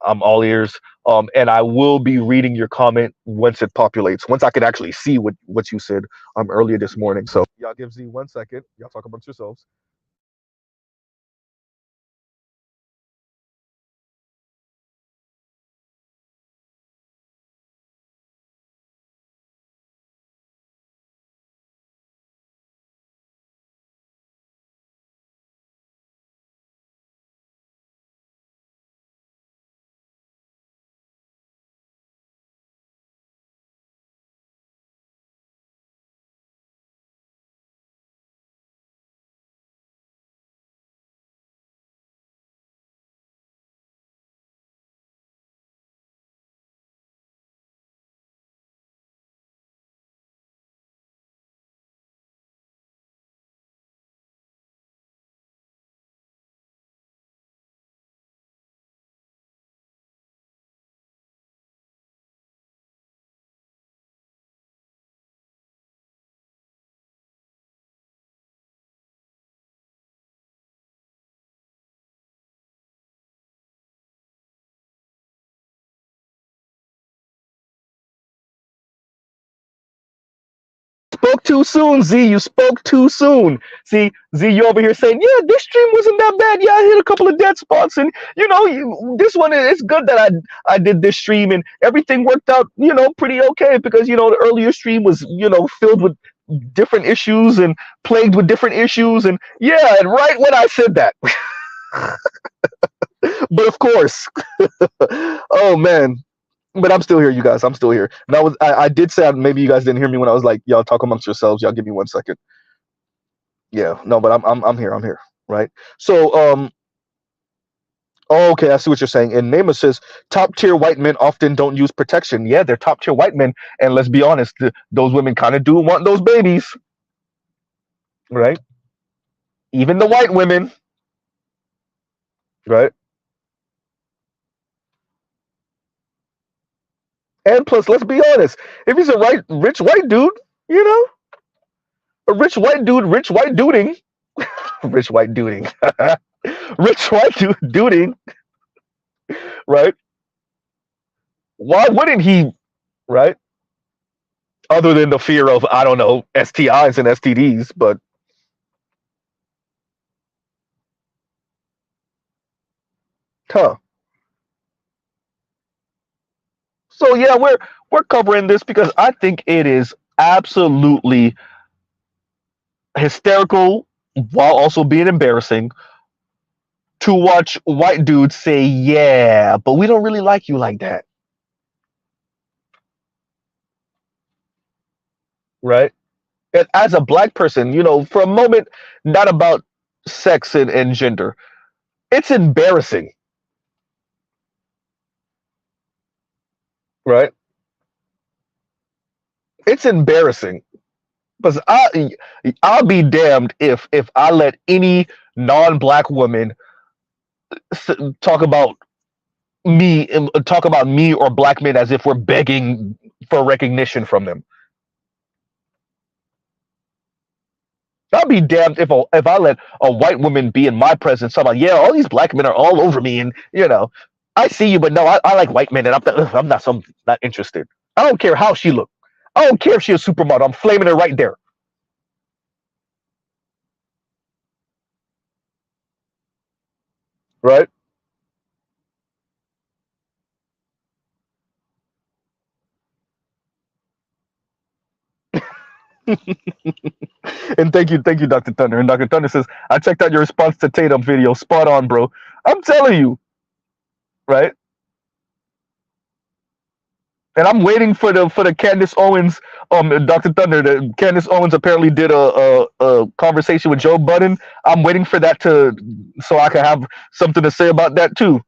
I'm all ears. And I will be reading your comment once it populates, once I can actually see what you said earlier this morning. So y'all give Z 1 second. Y'all talk amongst yourselves. Spoke too soon, Z. You spoke too soon. See, Z, you over here saying, yeah, this stream wasn't that bad. Yeah, I hit a couple of dead spots, and this one, it's good that I did this stream, and everything worked out, pretty okay, because the earlier stream was filled with different issues and plagued with different issues, and yeah, and right when I said that, but of course, oh man. But I'm still here, you guys. I'm still here. And I did say, maybe you guys didn't hear me when I was like, y'all talk amongst yourselves. Y'all give me 1 second. Yeah, no, but I'm here. I'm here. Right. So oh, okay, I see what you're saying. And Nema says top tier white men often don't use protection. Yeah, they're top tier white men, and let's be honest, those women kind of do want those babies, right? even the white women, right? And plus, let's be honest, if he's a rich white dude, you know, a rich white dude, rich white duding, rich white duding, rich white dude duding, right? Why wouldn't he, right? Other than the fear of, I don't know, STIs and STDs, but huh. So yeah, we're covering this because I think it is absolutely hysterical while also being embarrassing to watch white dudes say, "Yeah, but we don't really like you like that." Right? And as a black person, for a moment, not about sex and gender. It's embarrassing, right? It's embarrassing because I'll be damned if I let any non-black woman s- talk about talk about me or black men as if we're begging for recognition from them. I'll be damned if I let a white woman be in my presence. Talking about, yeah, all these black men are all over me, and I see you, but no, I like white men, and I'm not interested. I don't care how she look. I don't care if she's a supermodel. I'm flaming her right there, right? And thank you, Dr. Thunder. And Dr. Thunder says, I checked out your response to Tatum video. Spot on, bro. I'm telling you, right? And I'm waiting for the Candace Owens, Dr. Thunder. The Candace Owens apparently did a conversation with Joe Budden. I'm waiting for that so I can have something to say about that too.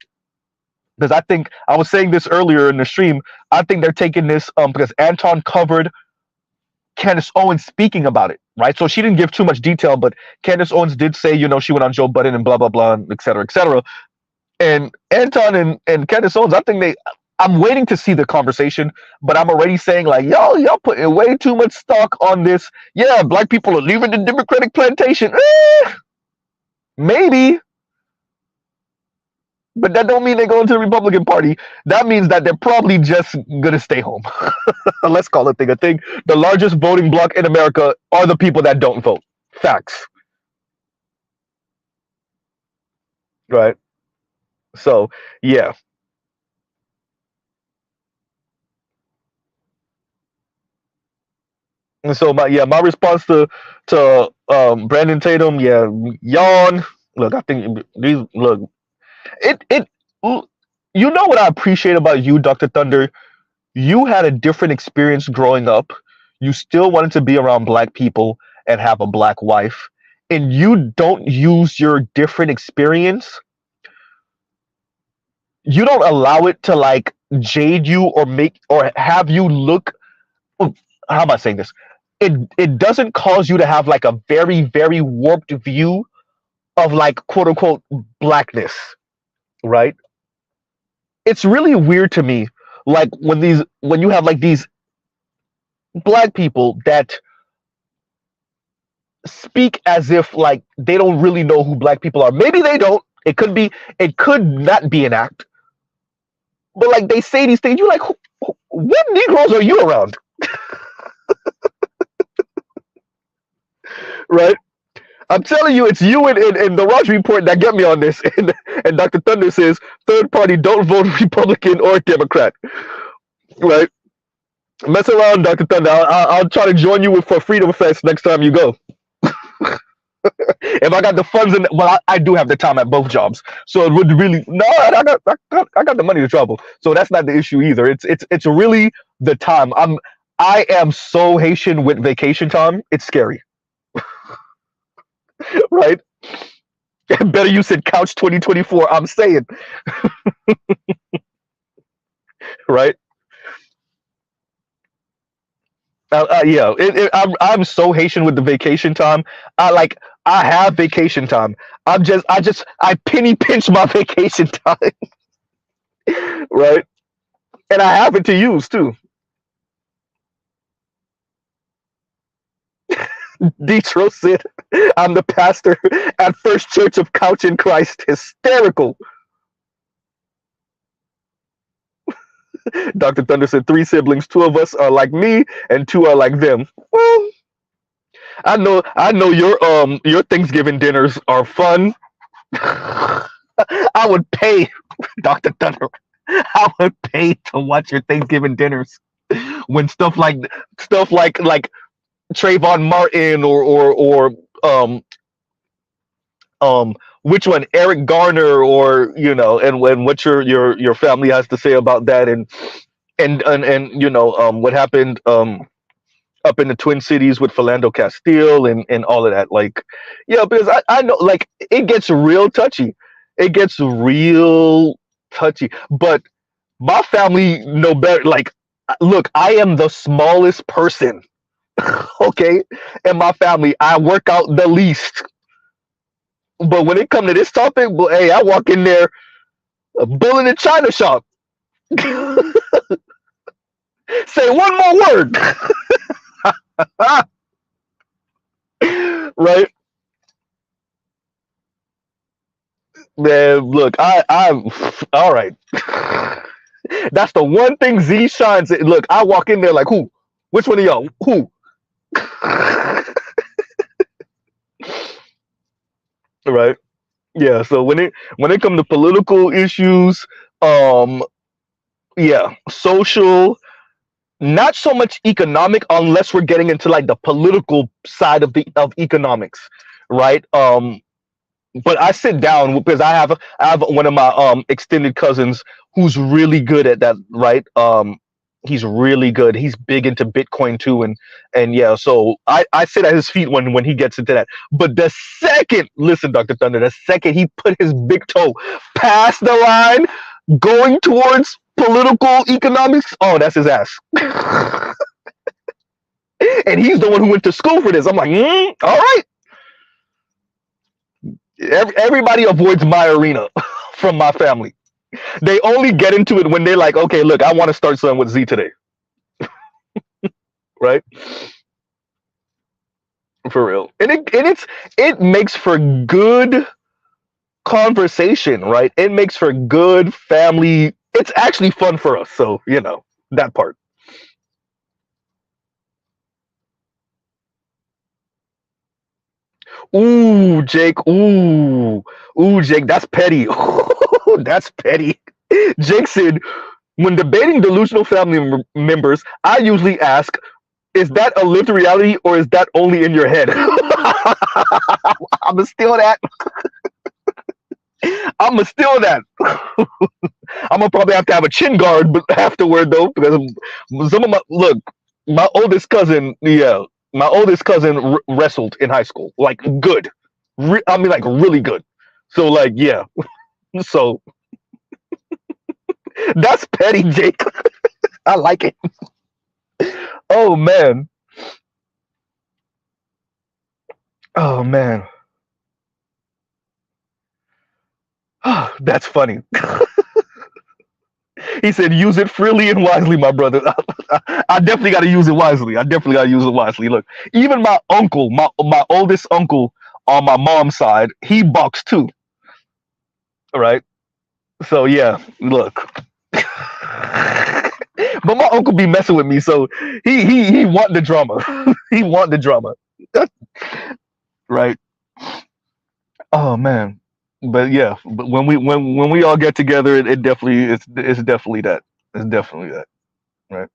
Because I think I was saying this earlier in the stream. I think they're taking this because Anton covered Candace Owens speaking about it, right? So she didn't give too much detail, but Candace Owens did say, she went on Joe Budden and blah blah blah, and et cetera, et cetera. And Anton and Candace Owens, I think I'm waiting to see the conversation, but I'm already saying like, y'all putting way too much stock on this. Yeah, black people are leaving the Democratic plantation. Maybe, but that don't mean they're going to the Republican Party. That means that they're probably just gonna stay home. Let's call it a thing. The largest voting bloc in America are the people that don't vote. Facts, right? So yeah. And so my response to Brandon Tatum, yeah, yawn. Look, I think these look it. You know what I appreciate about you, Dr. Thunder? You had a different experience growing up. You still wanted to be around black people and have a black wife, and you don't use your different experience. You don't allow it to like jade you or make or have you look. How am I saying this? It doesn't cause you to have like a very very warped view of like quote unquote blackness, right? It's really weird to me, like when you have like these black people that speak as if like they don't really know who black people are. Maybe they don't. It could not be an act, but like they say these things. You're like, what Negroes are you around, right? I'm telling you, it's you and the Raj report that get me on this. And Dr. Thunder says, third party, don't vote Republican or Democrat, right? Mess around, Dr. Thunder. I'll try to join you for Freedom Fest next time you go. If I got the funds, I do have the time at both jobs, so it would really no. I got the money to travel, so that's not the issue either. It's really the time. I am so Haitian with vacation time. It's scary, right? Better you said couch 2024. I'm saying, right? Yeah, I'm so Haitian with the vacation time. I like I have vacation time. I penny pinch my vacation time, right? And I have it to use too. Detro said, I'm the pastor at First Church of Couch in Christ. Hysterical. Dr. Thunder said, 3 siblings, 2 of us are like me and 2 are like them. Well, I know your Thanksgiving dinners are fun. I would pay, Dr. Thunder. I would pay to watch your Thanksgiving dinners when stuff like Trayvon Martin or which one, Eric Garner, or and when what your family has to say about that, and what happened up in the Twin Cities with Philando Castile and all of that. Like, yeah, because I know, like, it gets real touchy. It gets real touchy. But my family know better. Like, look, I am the smallest person, okay, in my family. I work out the least. But when it comes to this topic, well, hey, I walk in there, a bull in a china shop. Say one more word. Right? Man, look, I'm all right. That's the one thing Z shines at. Look, I walk in there like, who? Which one of y'all? Who? Right? Yeah. So when it comes to political issues, um, yeah, social, not so much economic, unless we're getting into like the political side of economics, right? But I sit down because I have one of my extended cousins who's really good at that, right? He's really good. He's big into Bitcoin too, and yeah, so I sit at his feet when he gets into that. But the second, listen, Dr. Thunder, the second he put his big toe past the line, going towards political economics, oh, that's his ass. And he's the one who went to school for this. I'm like, all right. Everybody avoids my arena from my family. They only get into it when they're like, okay, look, I want to start something with Z today. Right? For real. And it makes for good conversation, right? It makes for good family. It's actually fun for us. So, that part. Ooh, Jake. Ooh, Jake. That's petty. That's petty. Jake said, when debating delusional family members, I usually ask, is that a lived reality or is that only in your head? I'm going to steal that. I'm going to steal that. I'm going to probably have to have a chin guard afterward, though, because some of my oldest cousin, yeah, my oldest cousin wrestled in high school, like good. I mean, like really good. So, like, yeah. So that's petty, Jake. I like it. Oh man. Oh man. That's funny. He said, use it freely and wisely, my brother. I definitely got to use it wisely. Look, even my uncle, my oldest uncle on my mom's side, he boxed too. All right. So, yeah, look. But my uncle be messing with me, so he want the drama. He want the drama. Right. Oh, man. But yeah, but when we all get together, it definitely it's definitely that. It's definitely that, right?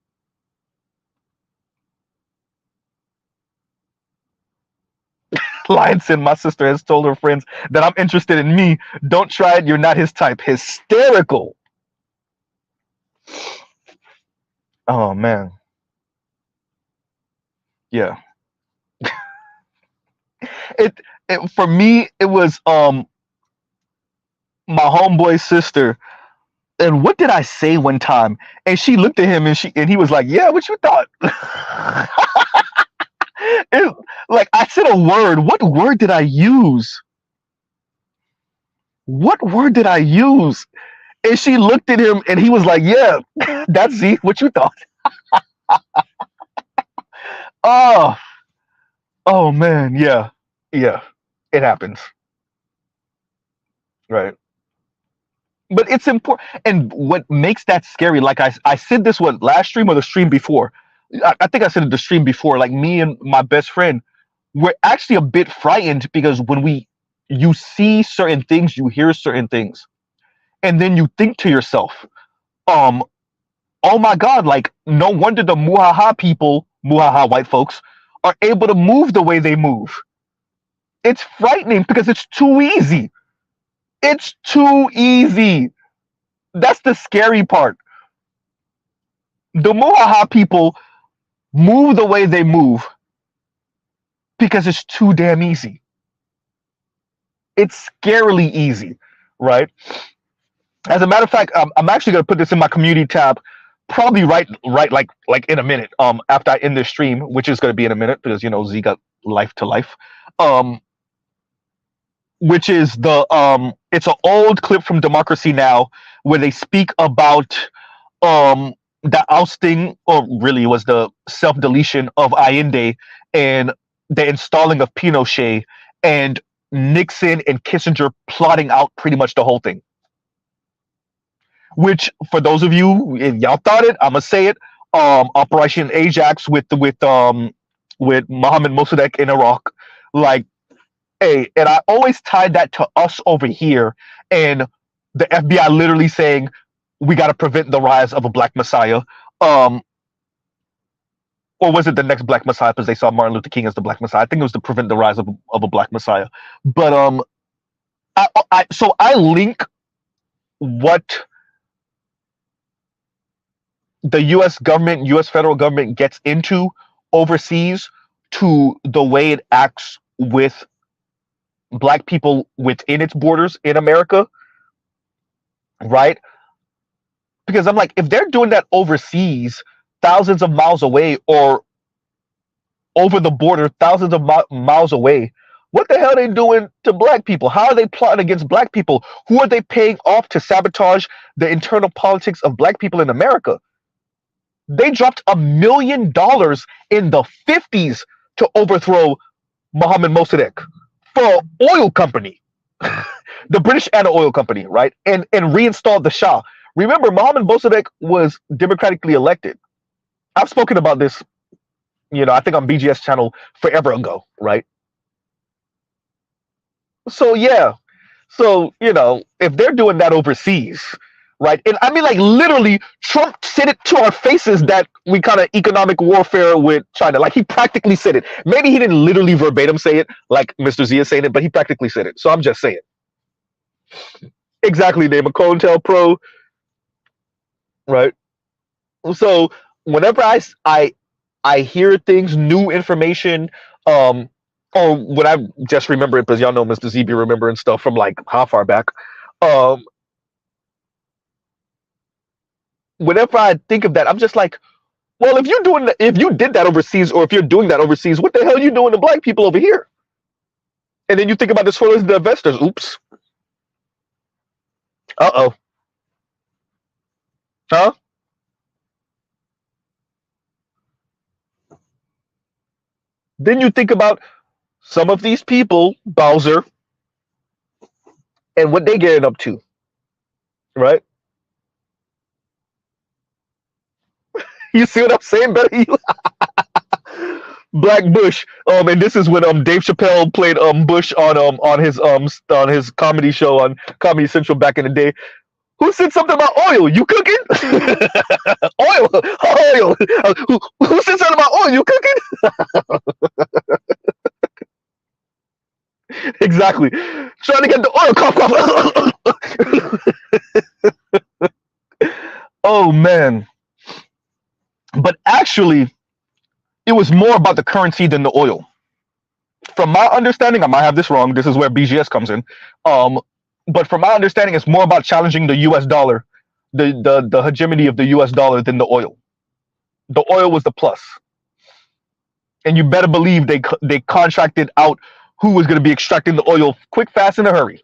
Lion said, my sister has told her friends that I'm interested in me. Don't try it. You're not his type. Hysterical. Oh man. Yeah. It for me it was my homeboy's sister. And what did I say one time? And she looked at him and he was like, yeah, what you thought? It, like I said a word. What word did I use? What word did I use? And she looked at him and he was like, yeah, that's Z. What you thought? Oh, oh man. Yeah. Yeah. It happens. Right. But it's important. And what makes that scary, like I said this one last stream or the stream before. I think I said it the stream before, like me and my best friend, we're actually a bit frightened because you see certain things, you hear certain things, and then you think to yourself, um, oh my God, like no wonder the Muhaha people, Muhaha white folks, are able to move the way they move. It's frightening because it's too easy. It's too easy. That's the scary part. The Muhaha people move the way they move because it's too damn easy. It's scarily easy, right? As a matter of fact, I'm actually going to put this in my community tab, probably right, like in a minute. After I end this stream, which is going to be in a minute because Z got life to life. Which is it's an old clip from Democracy Now where they speak about the ousting, or really it was the self-deletion of Allende and the installing of Pinochet, and Nixon and Kissinger plotting out pretty much the whole thing. Which, for those of you, if y'all thought it, I'm gonna say it. Operation Ajax with Mohammed Mossadegh in Iraq, like, hey, and I always tied that to us over here, and the FBI literally saying we got to prevent the rise of a Black Messiah. Or was it the next Black Messiah because they saw Martin Luther King as the Black Messiah? I think it was to prevent the rise of a Black Messiah. But so I link what the U.S. government, U.S. federal government gets into overseas to the way it acts with Black people within its borders in America, right? Because I'm like, if they're doing that overseas, thousands of miles away, or over the border, thousands of miles away, what the hell are they doing to Black people? How are they plotting against Black people? Who are they paying off to sabotage the internal politics of Black people in America? They dropped $1 million in the 50s to overthrow Mohammed Mossadegh for an oil company, the British and an oil company, right? And reinstalled the Shah. Remember, Mohammed Mossadegh was democratically elected. I've spoken about this, I think on BGS channel forever ago, right? So yeah, so if they're doing that overseas, right? And I mean, like, literally, Trump said it to our faces that we kind of economic warfare with China. Like, he practically said it. Maybe he didn't literally verbatim say it, like Mr. Z is saying it, but he practically said it. So I'm just saying. Exactly, name a COINTELPRO, right? So whenever I hear things, new information, or when I just remember it, because y'all know Mr. Z be remembering stuff from like how far back. Whenever I think of that, I'm just like, well, if you did that overseas, or if you're doing that overseas, what the hell are you doing to Black people over here? And then you think about this for the investors. Oops. Uh-oh. Huh? Then you think about some of these people, Bowser, and what they getting up to, right? You see what I'm saying, Betty? Black Bush. And this is when Dave Chappelle played Bush on his comedy show on Comedy Central back in the day. Who said something about oil? You cooking? Oil. Who said something about oil? You cooking? Exactly. Trying to get the oil cough. Oh man. But actually, it was more about the currency than the oil. From my understanding, I might have this wrong. This is where BGS comes in. But from my understanding, it's more about challenging the U.S. dollar, the hegemony of the U.S. dollar than the oil. The oil was the plus. and you better believe they contracted out who was going to be extracting the oil quick, fast, in a hurry,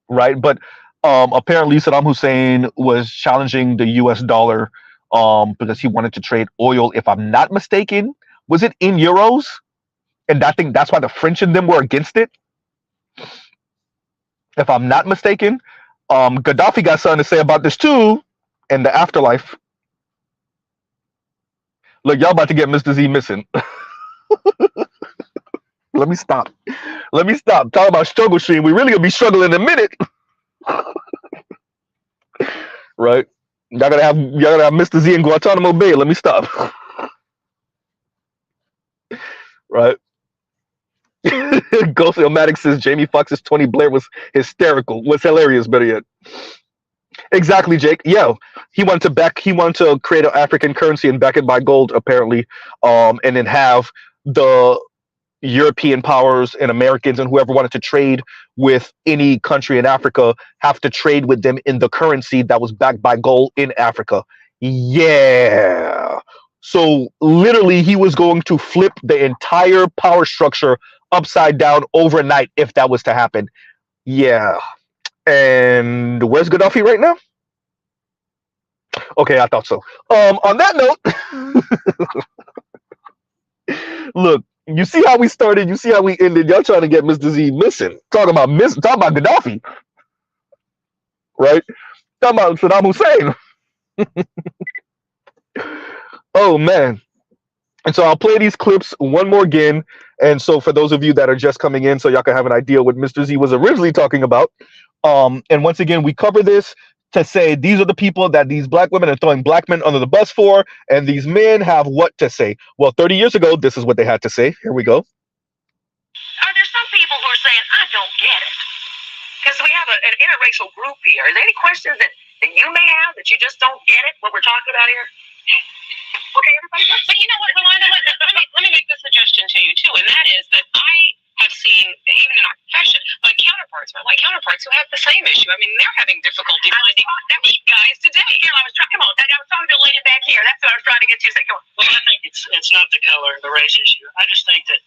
right? But apparently Saddam Hussein was challenging the U.S. dollar because he wanted to trade oil. If I'm not mistaken, was it in euros? And I think that's why the French and them were against it. If I'm not mistaken, Gaddafi got something to say about this too in the afterlife. Look, y'all about to get Mr. Z missing. Let me stop. Let me stop. Talk about struggle stream. We really gonna be struggling in a minute. Right? Y'all gotta have Mr. Z in Guantanamo Bay. Let me stop. Right? Ghost Ilmatic says Jamie Foxx's Tony Blair was hysterical. Was hilarious, better yet. Exactly, Jake. Yeah. He wanted to create an African currency and back it by gold, apparently. And then have the European powers and Americans and whoever wanted to trade with any country in Africa have to trade with them in the currency that was backed by gold in Africa. Yeah. So literally he was going to flip the entire power structure upside down overnight if that was to happen. Yeah. And where's Gaddafi right now? Okay, I thought so. On that note, look, you see how we started, you see how we ended. Y'all trying to get Mr. Z missing. Talking about Gaddafi. Right? Talking about Saddam Hussein. Oh man. And so I'll play these clips one more again. And so for those of you that are just coming in, so y'all can have an idea what Mr. Z was originally talking about. And once again, we cover this to say these are the people that these black women are throwing black men under the bus for, and these men have what to say. Well, 30 years ago, this is what they had to say. Here we go. Are there some people who are saying, I don't get it? Because we have an interracial group here. Is there any questions that you may have that you just don't get it, what we're talking about here? Okay, everybody. But you know what, Rolanda, let me make this suggestion to you too, and that is that I have seen, even in our profession, my counterparts who have the same issue. I mean, they're having difficulty finding these guys today. Yeah, I was talking to the lady back here. That's what I was trying to get you to say. Come on. Well, I think it's not the color, the race issue. I just think that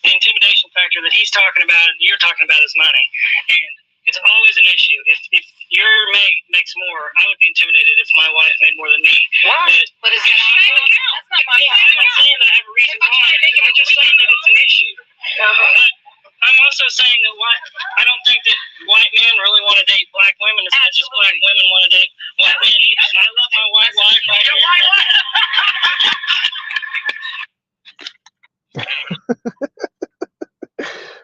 the intimidation factor that he's talking about and you're talking about is money, and it's always an issue. If your mate makes more, I would be intimidated if my wife made more than me. Wow. But it's not my I'm not saying that I have a reason why. I'm just saying that it's an issue. But I'm also saying that I don't think that white men really want to date black women. It's not just black women want to date white men either. And I love my white wife right here.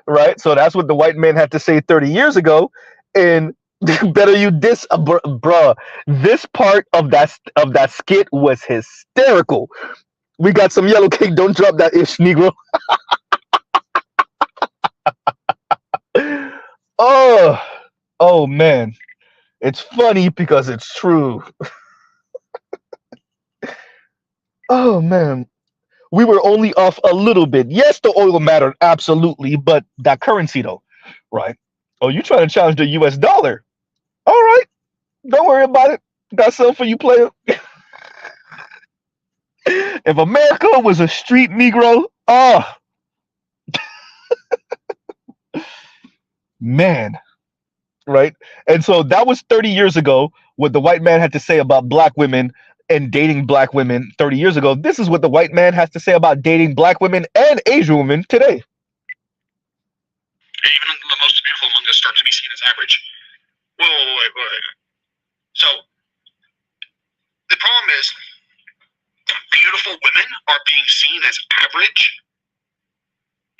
Right? So that's what the white man had to say 30 years ago. And better you diss, bruh. This part of that skit was hysterical. We got some yellow cake. Don't drop that ish, Negro. Oh man. It's funny because it's true. Oh man. We were only off a little bit. Yes, the oil mattered, absolutely, but that currency though, right? Oh, you trying to challenge the US dollar. All right. Don't worry about it. Got something for you, player. If America was a street Negro, man. Right? And so that was 30 years ago, what the white man had to say about black women and dating black women 30 years ago. This is what the white man has to say about dating black women and Asian women today. Even the most beautiful among us start to be seen as average. Wait. So, the problem is, beautiful women are being seen as average?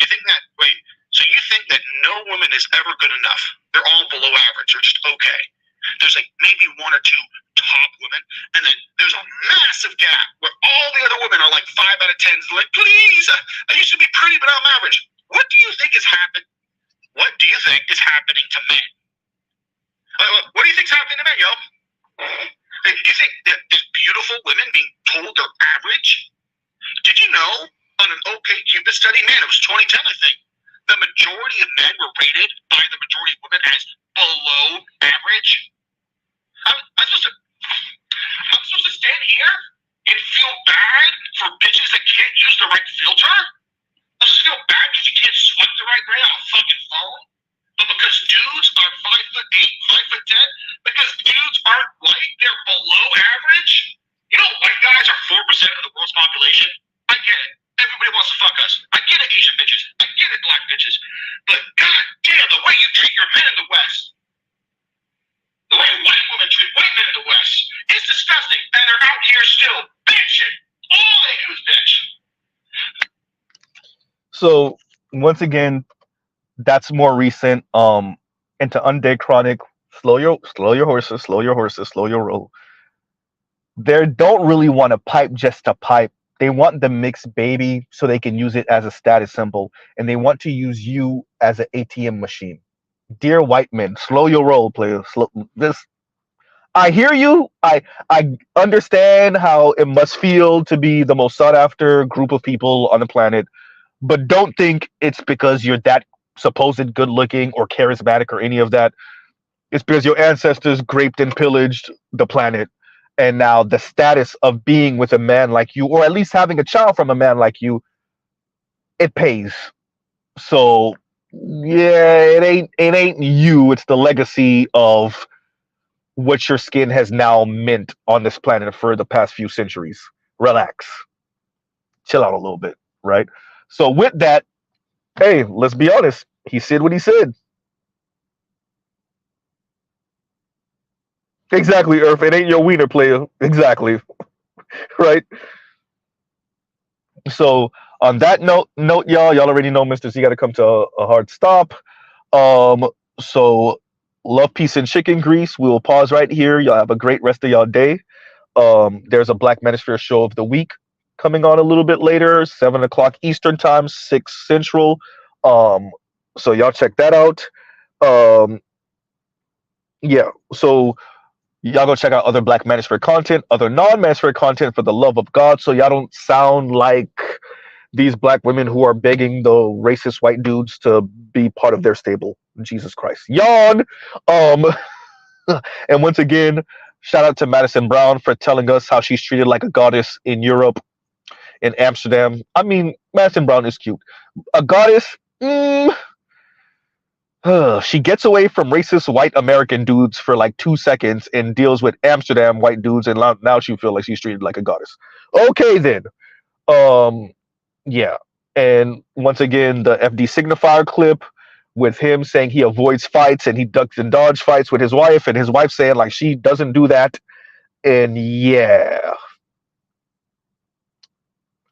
You think that, so you think that no woman is ever good enough? They're all below average, or just okay. There's like maybe one or two top women, and then there's a massive gap where all the other women are like 5 out of 10s, like, please, I used to be pretty, but I'm average. What do you think is happening? What do you think is happening to men? What do you think is happening to men, yo? Do you think that there's beautiful women being told they're average? Did you know on an OkCupid study, man, it was 2010, I think, the majority of men were rated by the majority of women as below average? I'm supposed to stand here and feel bad for bitches that can't use the right filter? diagram on a fucking phone. But because dudes are 5'8", 5'10", because dudes aren't white, they're below average. You know, white guys are 4% of the world's population. I get it. Everybody wants to fuck us. I get it, Asian bitches. I get it, black bitches. But god damn, the way you treat your men in the West, the way white women treat white men in the West, is disgusting. And they're out here still bitching. All they do is bitch. So once again, that's more recent. Into Undead Chronic, slow your horses, slow your roll. They don't really want to pipe just to pipe. They want the mixed baby so they can use it as a status symbol, and they want to use you as an ATM machine. Dear white men, slow your roll, player. Slow this. I hear you. I understand how it must feel to be the most sought after group of people on the planet, but don't think it's because you're that supposed good looking or charismatic or any of that. It's because your ancestors raped and pillaged the planet, and now the status of being with a man like you, or at least having a child from a man like you, it pays. So yeah, it ain't you. It's the legacy of what your skin has now meant on this planet for the past few centuries. Relax, chill out a little bit, right? So with that, hey, let's be honest. He said what he said. Exactly, Earth. It ain't your wiener, player. Exactly, right? So on that note, y'all already know Mr. Z got to come to a hard stop. Um, so love, peace, and chicken grease. We will pause right here. Y'all have a great rest of y'all day. There's a Black Manosphere show of the week coming on a little bit later, 7 o'clock Eastern time, 6 Central. So y'all check that out. Yeah. So y'all go check out other Black Manosphere content, other non-Manosphere content, for the love of God, so y'all don't sound like these black women who are begging the racist white dudes to be part of their stable. Jesus Christ. Yawn. Um, and once again, shout out to Madison Brown for telling us how she's treated like a goddess in Europe, in Amsterdam. I mean, Madison Brown is cute. A goddess? She gets away from racist white American dudes for like 2 seconds and deals with Amsterdam white dudes, and now she feels like she's treated like a goddess. Okay, then. Yeah. And once again, the FD signifier clip with him saying he avoids fights and he ducks and dodge fights with his wife, and his wife saying like she doesn't do that. And yeah,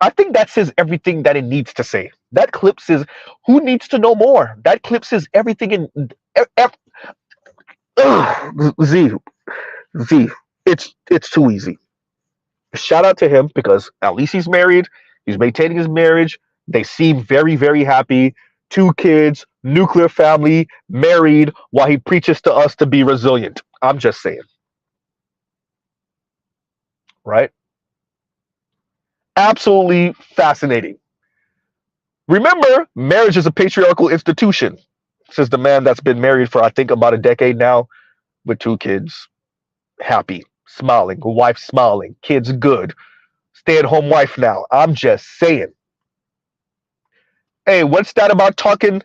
I think that says everything that it needs to say. That clip says, who needs to know more? That clip says everything in Z. It's too easy. Shout out to him because at least he's married. He's maintaining his marriage. They seem very, very happy. 2 kids, nuclear family, married, while he preaches to us to be resilient. I'm just saying. Right? Absolutely fascinating. Remember, marriage is a patriarchal institution, says the man that's been married for, I think, about a decade now, with 2 kids. Happy, smiling, wife smiling, kids good. Stay-at-home wife now. I'm just saying. Hey, what's that about talking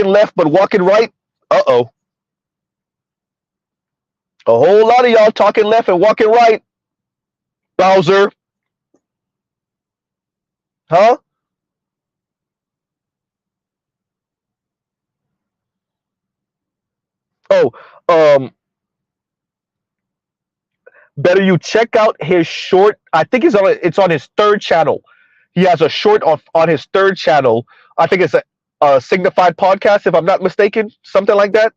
left but walking right? Uh-oh. A whole lot of y'all talking left and walking right. Bowser. Huh? Oh, better you check out his short. I think it's on his 3rd channel. He has a short on his 3rd channel. I think it's a Signified podcast, if I'm not mistaken, something like that.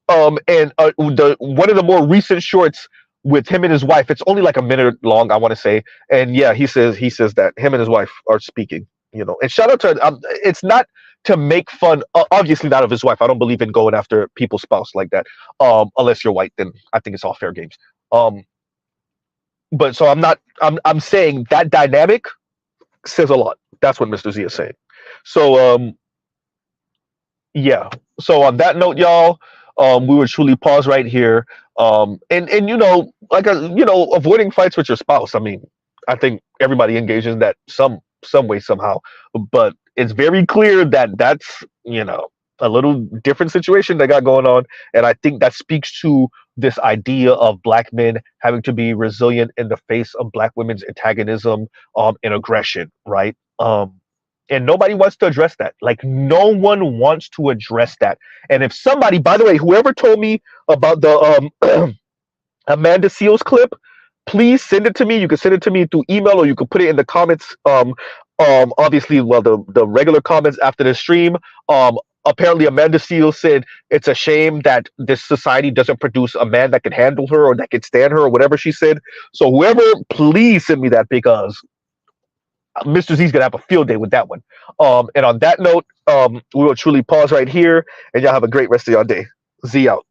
And one of the more recent shorts with him and his wife. It's only like a minute long, I want to say. And yeah, he says that him and his wife are speaking. And shout out to. It's not to make fun, obviously not of his wife. I don't believe in going after people's spouse like that. Unless you're white, then I think it's all fair games. But so I'm saying that dynamic says a lot. That's what Mr. Z is saying. So yeah. So on that note, y'all, we would truly pause right here. And avoiding fights with your spouse. I mean, I think everybody engages in that some way somehow. But it's very clear that that's a little different situation they got going on, and I think that speaks to this idea of black men having to be resilient in the face of black women's antagonism, and aggression, right? And nobody wants to address that. Like, no one wants to address that. And if somebody, by the way, whoever told me about the Amanda Seals clip, please send it to me. You can send it to me through email, or you can put it in the comments. Obviously, well, the regular comments after the stream. Apparently, Amanda Seals said it's a shame that this society doesn't produce a man that can handle her or that can stand her, or whatever she said. So whoever, please send me that, because Mr. Z's gonna have a field day with that one. And on that note, we will truly pause right here, and y'all have a great rest of your day. Z out.